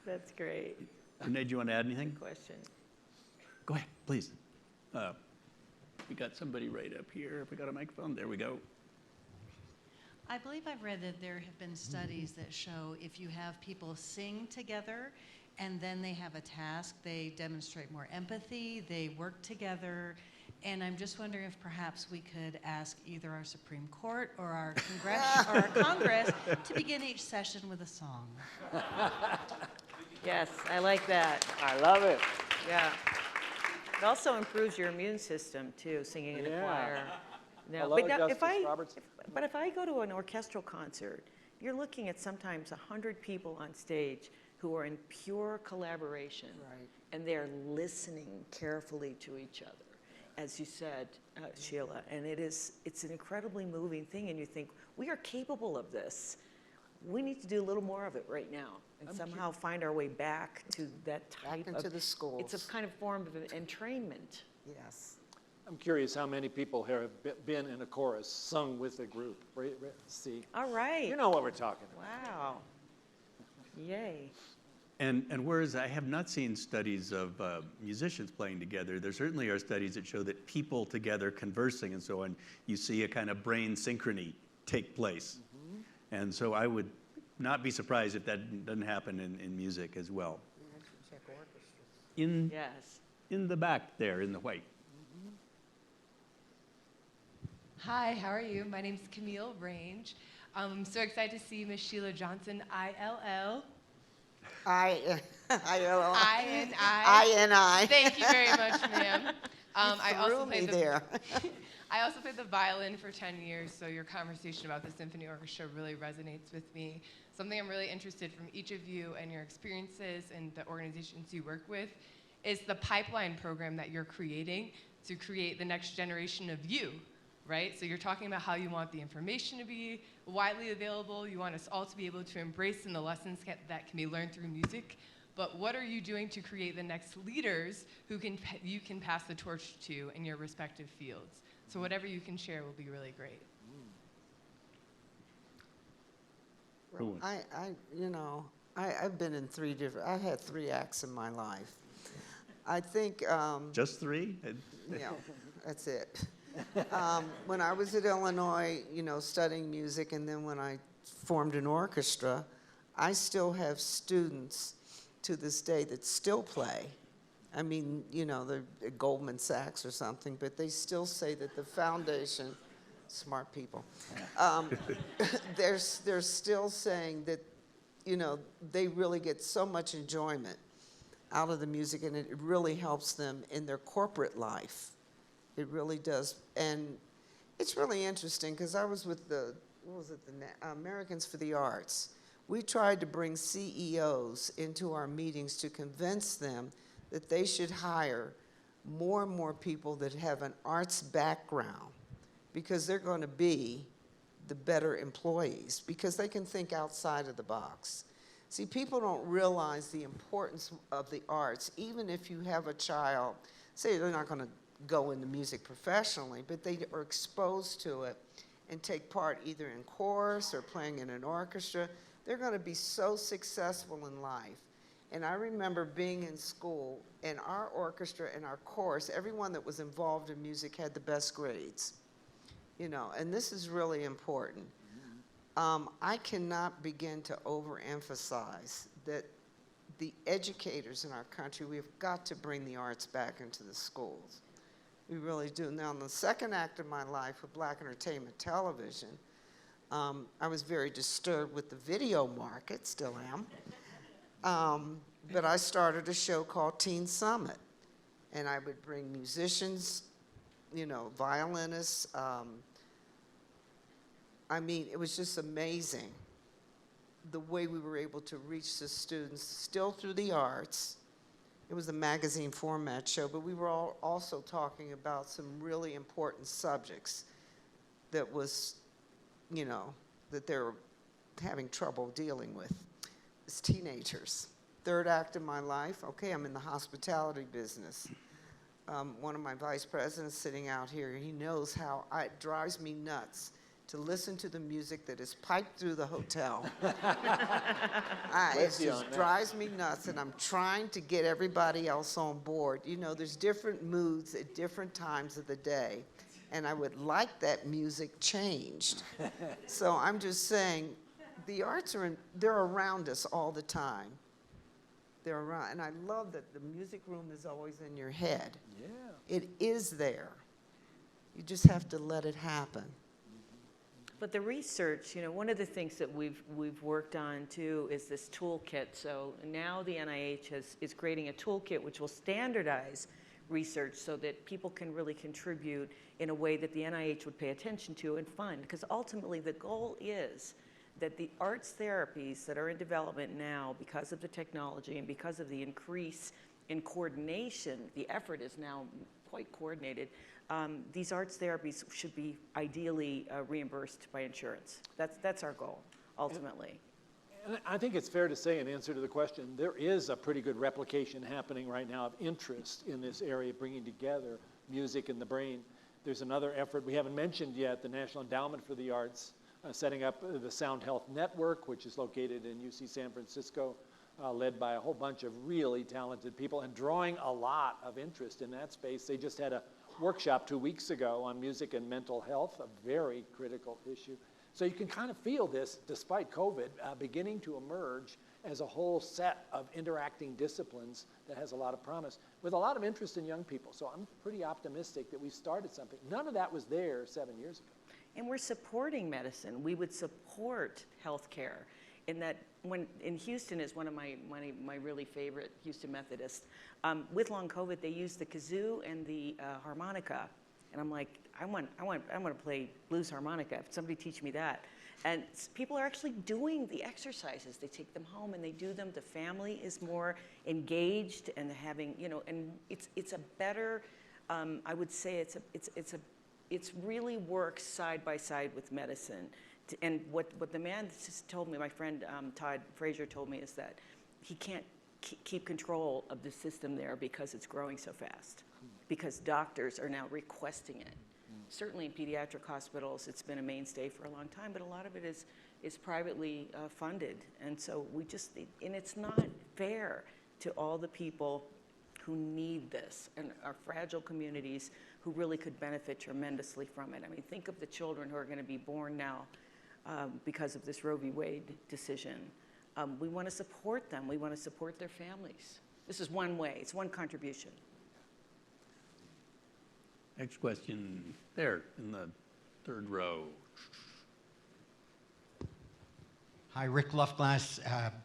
That's great. Renee, do you want to add anything? Question. Go ahead, please. We got somebody right up here. Have we got a microphone? There we go. I believe I've read that there have been studies that show if you have people sing together and then they have a task, they demonstrate more empathy, they work together. And I'm just wondering if perhaps we could ask either our Supreme Court or our Congress to begin each session with a song. Yes, I like that. I love it. Yeah. It also improves your immune system too, singing in a Yeah. choir. No, Hello, but now, Justice Roberts. if I go to an orchestral concert, you're looking at sometimes 100 people on stage who are in pure collaboration, Right. and they're listening carefully to each other, as you said, Sheila. And it's an incredibly moving thing, and you think, we are capable of this. We need to do a little more of it right now, and somehow find our way back to that type Back into the schools. It's a kind of form of entrainment. Yes. I'm curious how many people here have been in a chorus, sung with a group. See, All right. you know what we're talking about. Wow. Yay. And whereas I have not seen studies of musicians playing together, there certainly are studies that show that people together conversing and so on, you see a kind of brain synchrony take place. And so I would not be surprised if that doesn't happen in music as well. Check orchestras. Yes. In the back there, in the white. Hi, how are you? My name's Camille Range. I'm so excited to see Miss Sheila Johnson, ILL. I-N-I. I-N-I. Thank you very much, ma'am. I also played the violin for 10 years, so your conversation about the symphony orchestra really resonates with me. Something I'm really interested from each of you and your experiences and the organizations you work with is the pipeline program that you're creating to create the next generation of you, right? So you're talking about how you want the information to be widely available. You want us all to be able to embrace in the lessons that can be learned through music. But what are you doing to create the next leaders who you can pass the torch to in your respective fields? So whatever you can share will be really great. Well, I've been in I've had 3 acts in my life. I think, Just 3? yeah, that's it. When I was at Illinois, studying music, and then when I formed an orchestra, I still have students to this day that still play. I mean, they're at Goldman Sachs or something, but they still say that the foundation, smart people, they're still saying that, they really get so much enjoyment out of the music, and it really helps them in their corporate life. It really does. And it's really interesting because I was with the Americans for the Arts. We tried to bring CEOs into our meetings to convince them that they should hire more and more people that have an arts background, because they're going to be the better employees, because they can think outside of the box. See, people don't realize the importance of the arts, even if you have a child, say they're not going to go into music professionally, but they are exposed to it and take part either in chorus or playing in an orchestra. They're going to be so successful in life. And I remember being in school, and our orchestra and our chorus, everyone that was involved in music had the best grades. And this is really important. I cannot begin to overemphasize that the educators in our country, we've got to bring the arts back into the schools. We really do. Now, in the second act of my life with Black Entertainment Television, I was very disturbed with the video market, still am. But I started a show called Teen Summit, and I would bring musicians, violinists. I mean, it was just amazing the way we were able to reach the students, still through the arts. It was a magazine format show, but we were also talking about some really important subjects that was, that they're having trouble dealing with as teenagers. Third act of my life, okay, I'm in the hospitality business. One of my vice presidents sitting out here, he knows how it drives me nuts to listen to the music that is piped through the hotel. It just drives me nuts, and I'm trying to get everybody else on board. There's different moods at different times of the day, and I would like that music changed. So I'm just saying, the arts they're around us all the time. They're around, and I love that the music room is always in your head. Yeah. It is there. You just have to let it happen. But the research, one of the things that we've worked on too is this toolkit. So now the NIH is creating a toolkit which will standardize research so that people can really contribute in a way that the NIH would pay attention to and fund. Because ultimately the goal is that the arts therapies that are in development now, because of the technology and because of the increase in coordination, the effort is now quite coordinated. These arts therapies should be ideally reimbursed by insurance. That's our goal, ultimately. And I think it's fair to say, in answer to the question, there is a pretty good replication happening right now of interest in this area, bringing together music and the brain. There's another effort we haven't mentioned yet, the National Endowment for the Arts, setting up the Sound Health Network, which is located in UC San Francisco, led by a whole bunch of really talented people and drawing a lot of interest in that space. They just had a workshop 2 weeks ago on music and mental health, a very critical issue. So you can kind of feel this, despite COVID, beginning to emerge as a whole set of interacting disciplines that has a lot of promise, with a lot of interest in young people. So I'm pretty optimistic that we've started something. None of that was there 7 years ago. And we're supporting medicine. We would support healthcare. In that, in Houston is one of my really favorite Houston Methodists. With long COVID, they used the kazoo and the harmonica, and I'm like, I want to play blues harmonica. Somebody teach me that. And people are actually doing the exercises. They take them home and they do them. The family is more engaged and having, and it's a better. I would say it's really works side by side with medicine. And what the man just told me, my friend Todd Frazier told me, is that he can't keep control of the system there because it's growing so fast, because doctors are now requesting it. Certainly in pediatric hospitals, it's been a mainstay for a long time, but a lot of it is privately funded. And so and it's not fair to all the people who need this and our fragile communities who really could benefit tremendously from it. I mean, think of the children who are going to be born now because of this Roe v. Wade decision. We want to support them. We want to support their families. This is one way. It's one contribution. Next question, there in the third row. Hi, Rick Luftglass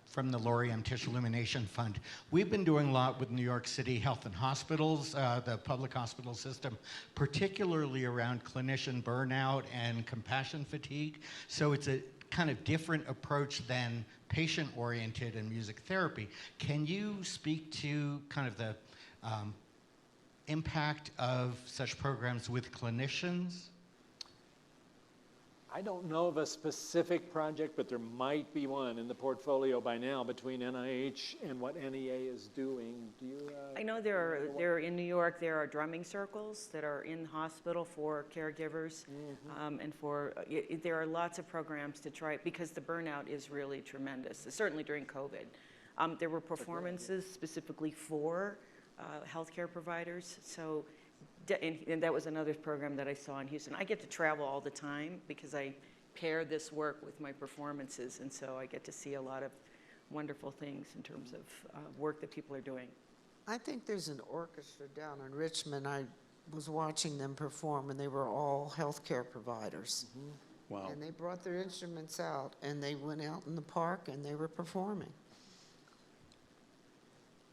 from the Loriam Tissue Illumination Fund. We've been doing a lot with New York City Health and Hospitals, the public hospital system, particularly around clinician burnout and compassion fatigue. So it's a kind of different approach than patient-oriented and music therapy. Can you speak to kind of the impact of such programs with clinicians? I don't know of a specific project, but there might be one in the portfolio by now between NIH and what NEA is doing. Do you? I know there are in New York. There are drumming circles that are in the hospital for caregivers, and there are lots of programs to try, because the burnout is really tremendous. Certainly during COVID, there were performances specifically for healthcare providers. So. And that was another program that I saw in Houston. I get to travel all the time because I pair this work with my performances, and so I get to see a lot of wonderful things in terms of work that people are doing. I think there's an orchestra down in Richmond. I was watching them perform, and they were all healthcare providers. Wow. And they brought their instruments out, and they went out in the park, and they were performing.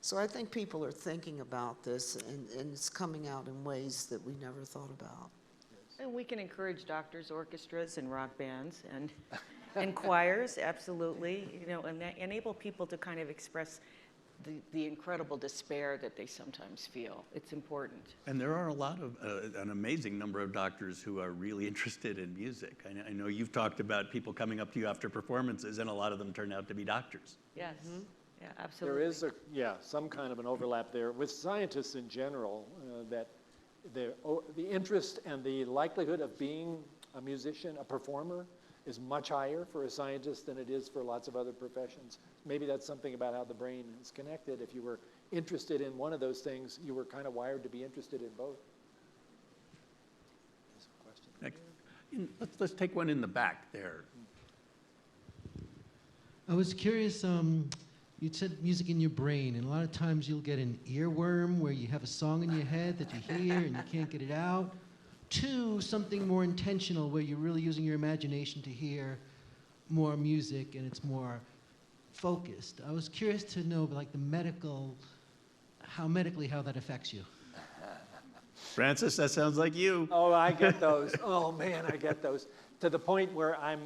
So I think people are thinking about this, and it's coming out in ways that we never thought about. And we can encourage doctors' orchestras and rock bands and choirs, absolutely, and enable people to kind of express the incredible despair that they sometimes feel. It's important. And there are a lot of, an amazing number of doctors who are really interested in music. I know you've talked about people coming up to you after performances, and a lot of them turn out to be doctors. Yes. Yeah, absolutely. There is some kind of an overlap there with scientists in general, that the interest and the likelihood of being a musician, a performer, is much higher for a scientist than it is for lots of other professions. Maybe that's something about how the brain is connected. If you were interested in one of those things, you were kind of wired to be interested in both. Next, let's take one in the back there. I was curious, you said music in your brain, and a lot of times you'll get an earworm where you have a song in your head that you hear and you can't get it out. Two, something more intentional where you're really using your imagination to hear more music and it's more focused. I was curious to know, like, how that affects you. Francis, that sounds like you. Oh, I get those. Oh, man, I get those. To the point where I'm,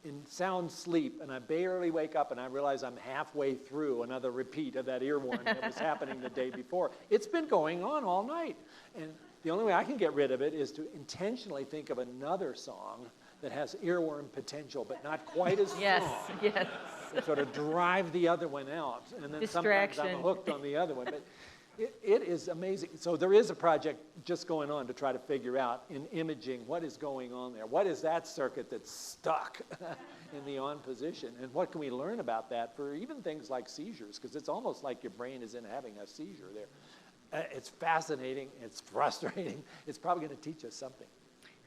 in sound sleep, and I barely wake up, and I realize I'm halfway through another repeat of that earworm that was happening the day before. It's been going on all night. And the only way I can get rid of it is to intentionally think of another song that has earworm potential, but not quite as strong. Yes. And sort of drive the other one out. And then Distraction. sometimes I'm hooked on the other one. But it is amazing. So there is a project just going on to try to figure out in imaging what is going on there. What is that circuit that's stuck in the on position? And what can we learn about that for even things like seizures? Because it's almost like your brain is in having a seizure there. It's fascinating. It's frustrating. It's probably going to teach us something.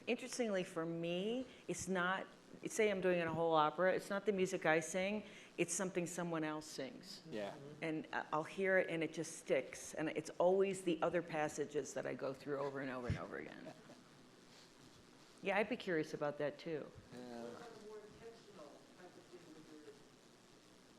Interestingly, for me, it's not, say I'm doing a whole opera, it's not the music I sing, it's something someone else sings. Yeah. And I'll hear it and it just sticks. And it's always the other passages that I go through over and over and over again. Yeah, I'd be curious about that too.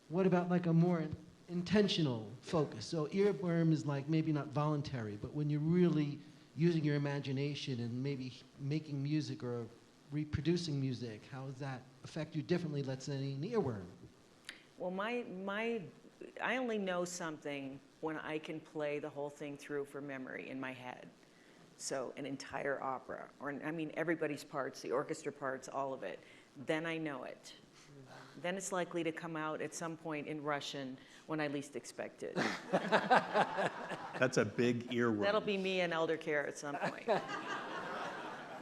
What about like a more intentional focus? So earworm is like maybe not voluntary, but when you're really using your imagination and maybe making music or reproducing music, how does that affect you differently, let's say, an earworm? Well, I only know something when I can play the whole thing through from memory in my head. So an entire opera, or I mean everybody's parts, the orchestra parts, all of it. Then I know it. Then it's likely to come out at some point in Russian when I least expect it. That's a big earworm. That'll be me in elder care at some point.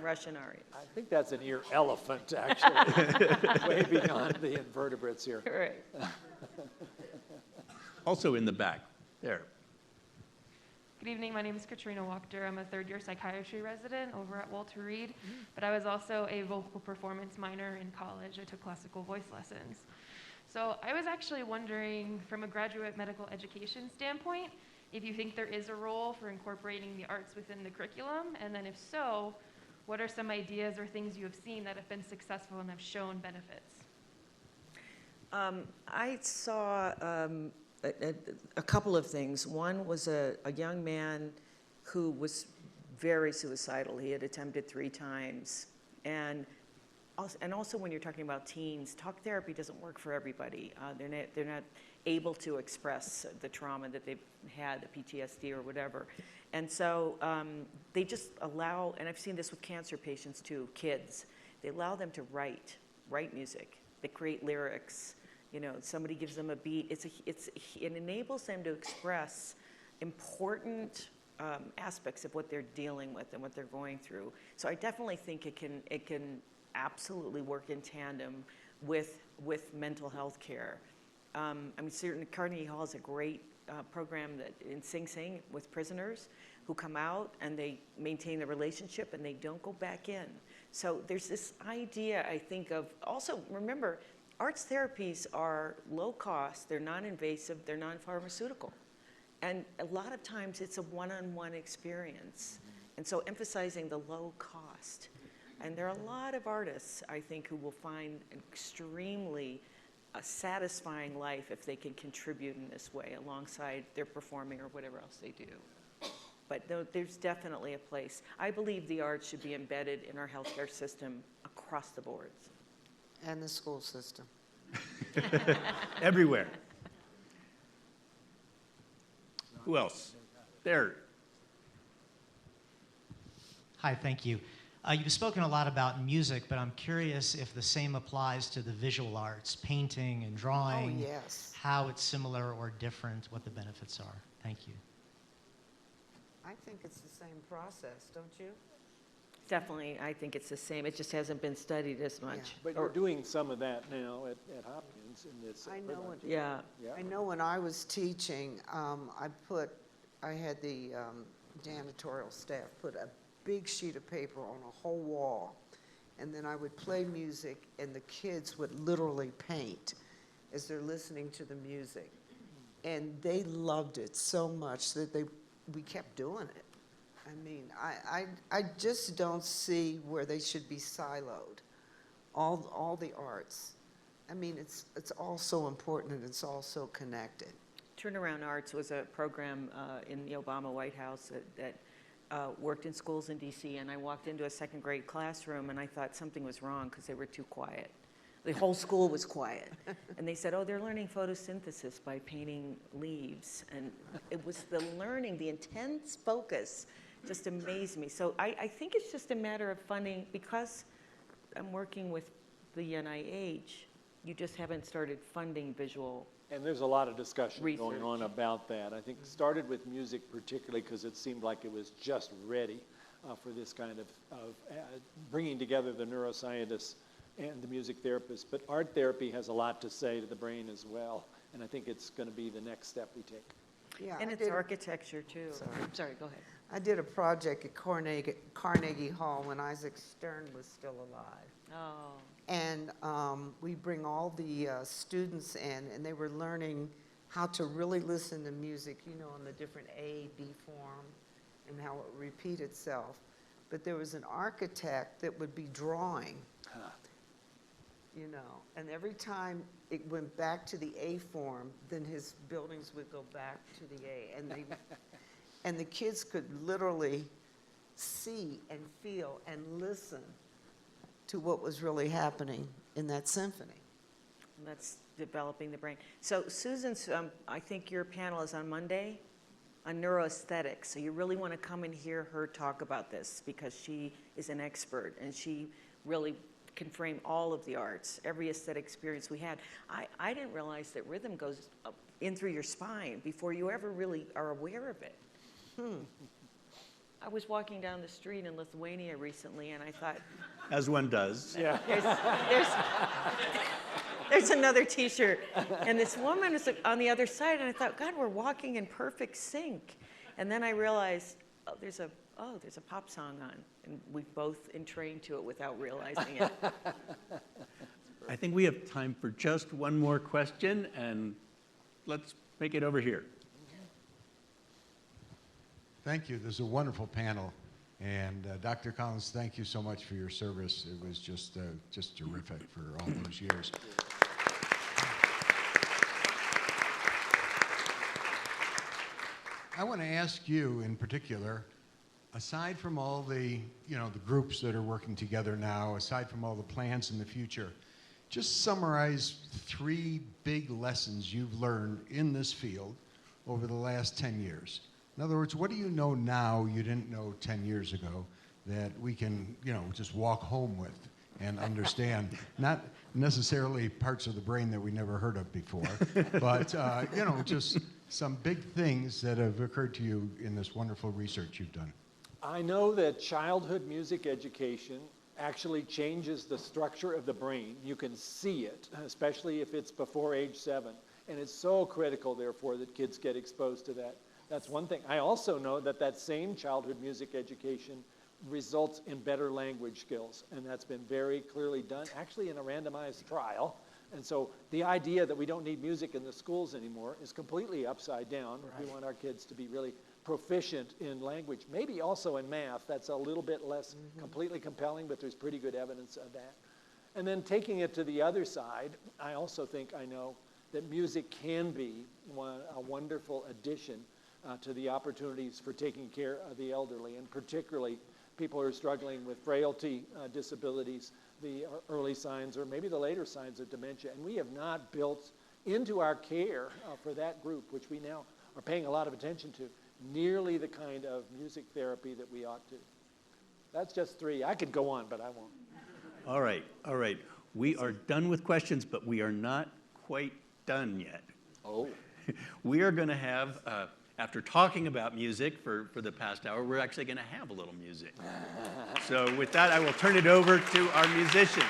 Russian arias. I think that's an ear elephant, actually, way beyond the invertebrates here. Right. Also in the back, there. Good evening, my name is Katrina Wachter. I'm a third-year psychiatry resident over at Walter Reed, but I was also a vocal performance minor in college. I took classical voice lessons. So I was actually wondering, from a graduate medical education standpoint, if you think there is a role for incorporating the arts within the curriculum, and then if so, what are some ideas or things you have seen that have been successful and have shown benefits? I saw a couple of things. One was a young man who was very suicidal. He had attempted 3 times. And also when you're talking about teens, talk therapy doesn't work for everybody. They're not able to express the trauma that they've had, the PTSD or whatever. And so they just allow, and I've seen this with cancer patients too, kids, they allow them to write music. They create lyrics. You know, somebody gives them a beat. It enables them to express important aspects of what they're dealing with and what they're going through. So I definitely think it can absolutely work in tandem with mental health care. I mean, certainly Carnegie Hall is a great program that in Sing Sing with prisoners who come out and they maintain the relationship and they don't go back in. So there's this idea, I think, of also, remember, arts therapies are low cost, they're non-invasive, they're non-pharmaceutical. And a lot of times it's a one-on-one experience. And so emphasizing the low cost. And there are a lot of artists, I think, who will find an extremely satisfying life if they can contribute in this way alongside their performing or whatever else they do. But there's definitely a place. I believe the arts should be embedded in our healthcare system across the boards. And the school system. Everywhere. Who else? There. Hi, thank you. You've spoken a lot about music, but I'm curious if the same applies to the visual arts, painting and drawing. Oh, yes. How it's similar or different, what the benefits are. Thank you. I think it's the same process, don't you? Definitely, I think it's the same. It just hasn't been studied as much. But you're doing some of that now at Hopkins in this. I know it. Yeah. I know when I was teaching, I had the janitorial staff put a big sheet of paper on a whole wall, and then I would play music, and the kids would literally paint as they're listening to the music. And they loved it so much that we kept doing it. I mean, I just don't see where they should be siloed, all the arts. I mean, it's all so important and it's all so connected. Turnaround Arts was a program in the Obama White House that worked in schools in DC, and I walked into a second grade classroom and I thought something was wrong because they were too quiet. The whole school was quiet. And they said, oh, they're learning photosynthesis by painting leaves. And it was the learning, the intense focus just amazed me. So I think it's just a matter of funding. Because I'm working with the NIH, you just haven't started funding visual. And there's a lot of discussion Research. going on about that. I think it started with music particularly because it seemed like it was just ready for this kind of bringing together the neuroscientists and the music therapists. But art therapy has a lot to say to the brain as well. And I think it's going to be the next step we take. Yeah, And it's architecture too. Sorry, go ahead. I did a project at Carnegie Hall when Isaac Stern was still alive. Oh. And we bring all the students in, and they were learning how to really listen to music, you know, in the different A, B form, and how it would repeat itself. but there was an architect that would be drawing, you know, and every time it went back to the A form, then his buildings would go back to the A, and the kids could literally see and feel and listen to what was really happening in that symphony. That's developing the brain. So Susan's, I think your panel is on Monday on neuroaesthetics. So you really want to come and hear her talk about this because she is an expert and she really can frame all of the arts, every aesthetic experience we had. I didn't realize that rhythm goes up in through your spine before you ever really are aware of it. I was walking down the street in Lithuania recently and I thought, As one does. Yeah. there's another t-shirt. And this woman is on the other side and I thought, God, we're walking in perfect sync. And then I realized, there's a pop song on. And we both entrained to it without realizing it. I think we have time for just one more question, and let's make it over here. Thank you. This is a wonderful panel. And Dr. Collins, thank you so much for your service. It was just terrific for all those years. I want to ask you in particular, aside from all the groups that are working together now, aside from all the plans in the future, just summarize 3 big lessons you've learned in this field over the last 10 years. In other words, what do you know now you didn't know 10 years ago that we can, just walk home with and understand? Not necessarily parts of the brain that we never heard of before, but, just some big things that have occurred to you in this wonderful research you've done. I know that childhood music education actually changes the structure of the brain. You can see it, especially if it's before age 7. And it's so critical, therefore, that kids get exposed to that. That's one thing. I also know that that same childhood music education results in better language skills. And that's been very clearly done, actually in a randomized trial. And so the idea that we don't need music in the schools anymore is completely upside down. Right. We want our kids to be really proficient in language, maybe also in math. That's a little bit less completely compelling, but there's pretty good evidence of that. And then taking it to the other side, I also think I know that music can be a wonderful addition to the opportunities for taking care of the elderly, and particularly people who are struggling with frailty, disabilities, the early signs or maybe the later signs of dementia. And we have not built into our care for that group, which we now are paying a lot of attention to, nearly the kind of music therapy that we ought to. That's just 3. I could go on, but I won't. All right. We are done with questions, but we are not quite done yet. Oh. We are going to have, after talking about music for the past hour, we're actually going to have a little music. So with that, I will turn it over to our musicians.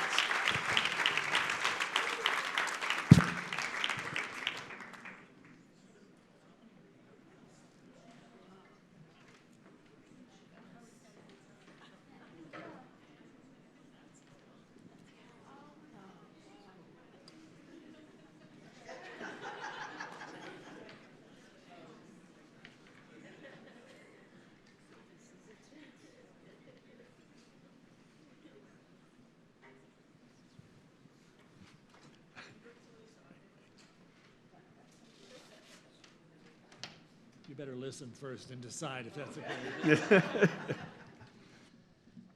You better listen first and decide if that's a good idea.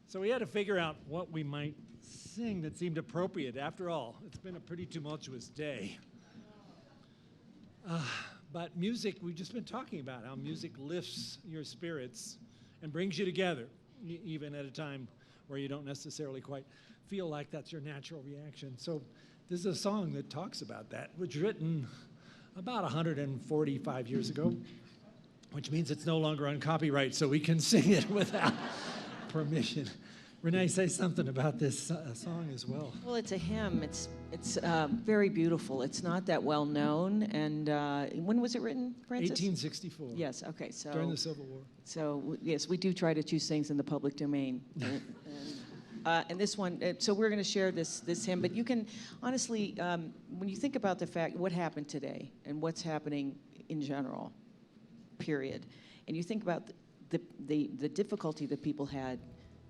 So we had to figure out what we might sing that seemed appropriate. After all, it's been a pretty tumultuous day. But music, we've just been talking about how music lifts your spirits and brings you together, even at a time where you don't necessarily quite feel like that's your natural reaction. So this is a song that talks about that, which was written about 145 years ago, which means it's no longer on copyright, so we can sing it without permission. Renee, say something about this song as well. Well, it's a hymn. It's very beautiful. It's not that well known. And when was it written, Francis? 1864. Yes. Okay. So during the Civil War. So yes, we do try to choose things in the public domain. And this one, so we're going to share this hymn. But you can honestly, when you think about the fact what happened today and what's happening in general, period, and you think about the difficulty that people had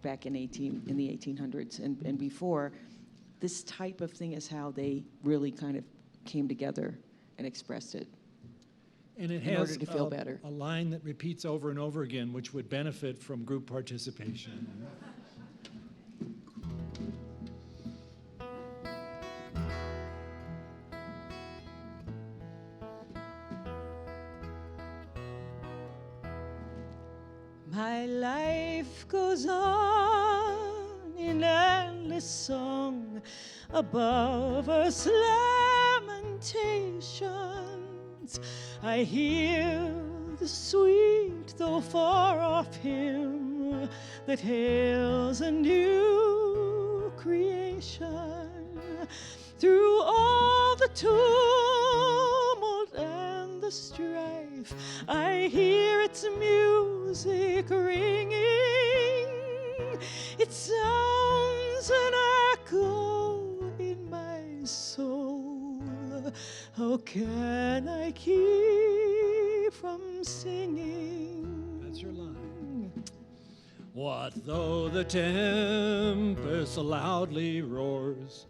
back in the 1800s and before. This type of thing is how they really kind of came together and expressed it. And it in has order to feel better. a line that repeats over and over again, which would benefit from group participation. My life goes on in endless song above earth's lamentations. I hear the sweet, though far off hymn that hails a new creation. Through all the tumult and the strife, I hear its music ringing. It sounds an echo in my soul. How can I keep from singing? That's your line. What though the tempest loudly roars?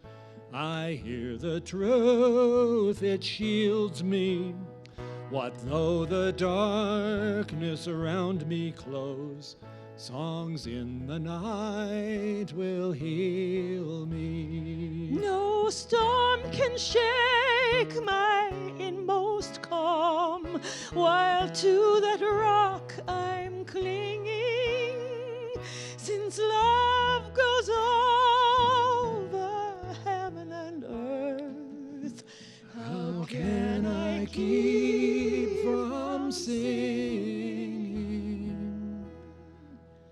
I hear the truth, it shields me. What though the darkness around me close? Songs in the night will heal me. No storm can shake my inmost calm, while to that rock I'm clinging. Since love goes over heaven and earth, how can I keep from singing?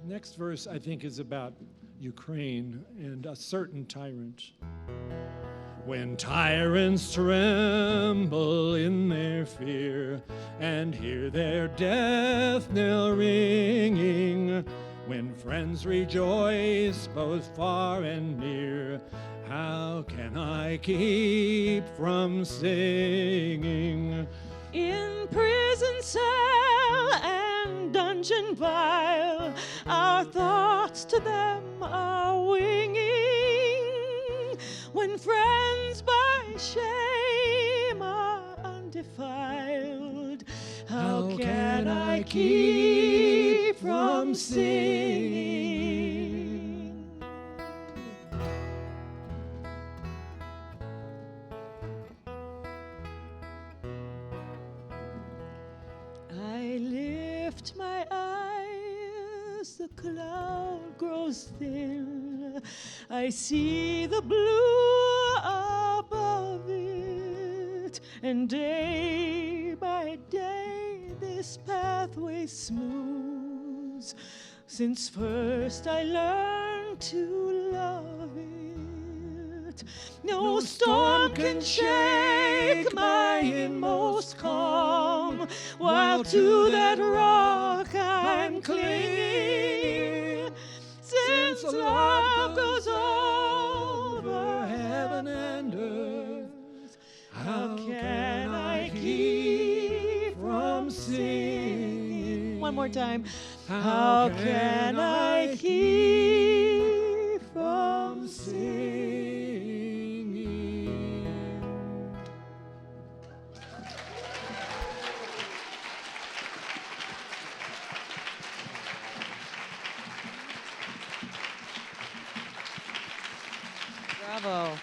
Next verse, I think, is about Ukraine and a certain tyrant. When tyrants tremble in their fear and hear their death knell ringing, when friends rejoice both far and near, how can I keep from singing? In prison cell and dungeon vile, our thoughts to them are winging. When friends by shame are undefiled, how can I keep from singing? I lift my eyes, the cloud grows thin. I see the blue above it, and day by day this pathway smooths. Since first I learned to love it, no storm can shake my inmost calm, while to that rock I'm clinging. Since love goes over heaven and earth, how can I keep from singing? One more time. How can I keep from singing? Bravo.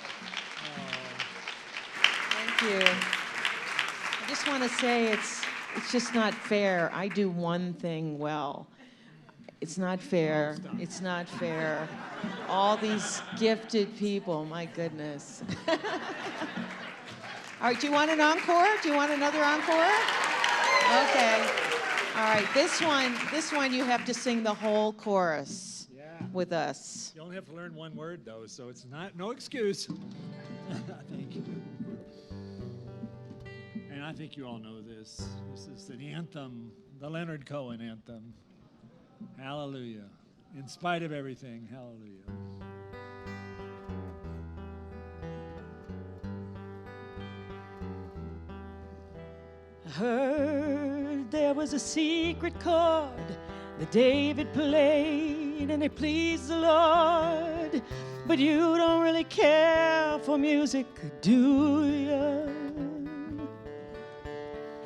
Thank you. I just want to say it's just not fair. I do one thing well. It's not fair. It's not fair. All these gifted people, my goodness. All right, do you want an encore? Do you want another encore? Okay. All right, this one you have to sing the whole chorus with us. You only have to learn one word, though, so it's no excuse. Thank you. And I think you all know this. This is the anthem, the Leonard Cohen anthem. Hallelujah. In spite of everything, hallelujah. I heard there was a secret chord that David played right and it pleased the Lord. But you don't really care for music, do you?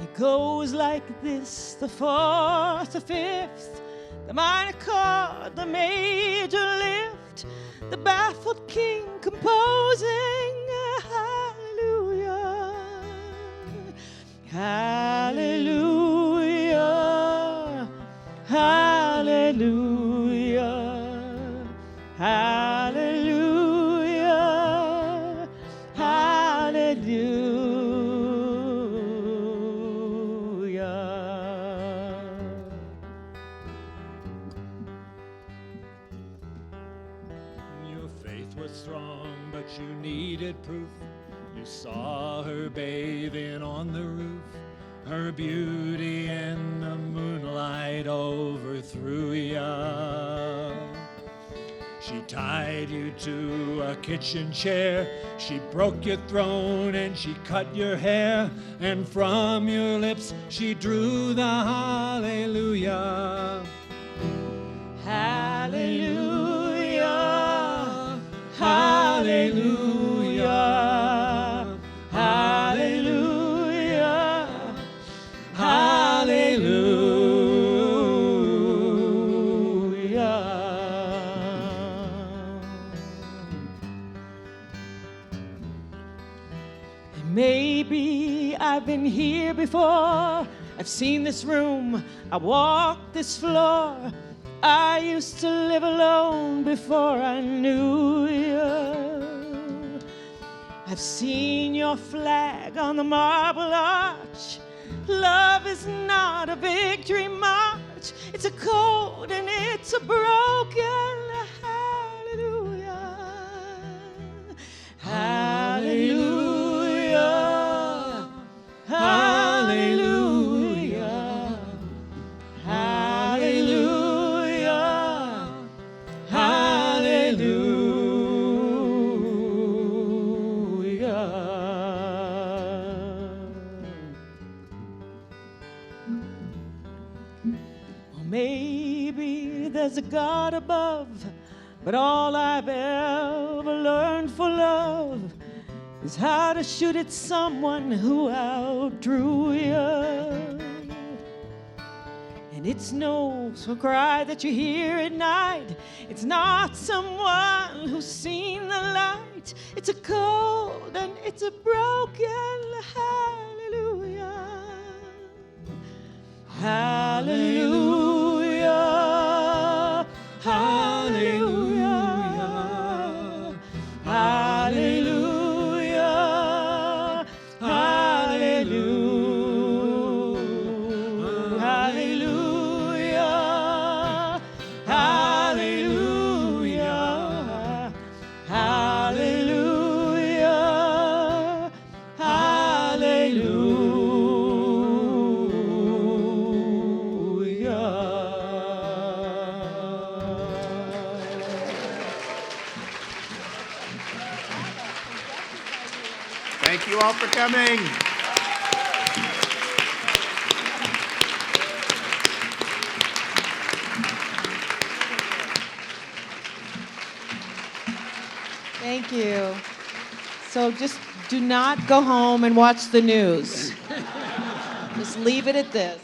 It goes like this: the fourth, the fifth, the minor chord, the major lift, the baffled king composing hallelujah, hallelujah, hallelujah, hallelujah, hallelujah. Your faith was strong, but you needed proof. You saw her bathing on the roof. Her beauty and the moonlight overthrew ya. She tied you to a kitchen chair. She broke your throne and she cut your hair. And from your lips she drew the hallelujah. Hallelujah, hallelujah, hallelujah, hallelujah. And maybe I've been here before. I've seen this room, I walked this floor. I used to live alone before I knew you. I've seen your flag on the marble arch. Love is not a victory march. It's a cold and it's a broken hallelujah. Hallelujah. Hallelujah. Hallelujah. Well, maybe there's a God above, but all I've ever learned for love is how to shoot at someone who outdrew you. And it's no cry that you hear at night. It's not someone who's seen the light. It's a cold and it's a broken hallelujah. Hallelujah. Hallelujah. Hallelujah. Hallelujah. Thank you all for coming. Thank you. So just do not go home and watch the news. Just leave it at this.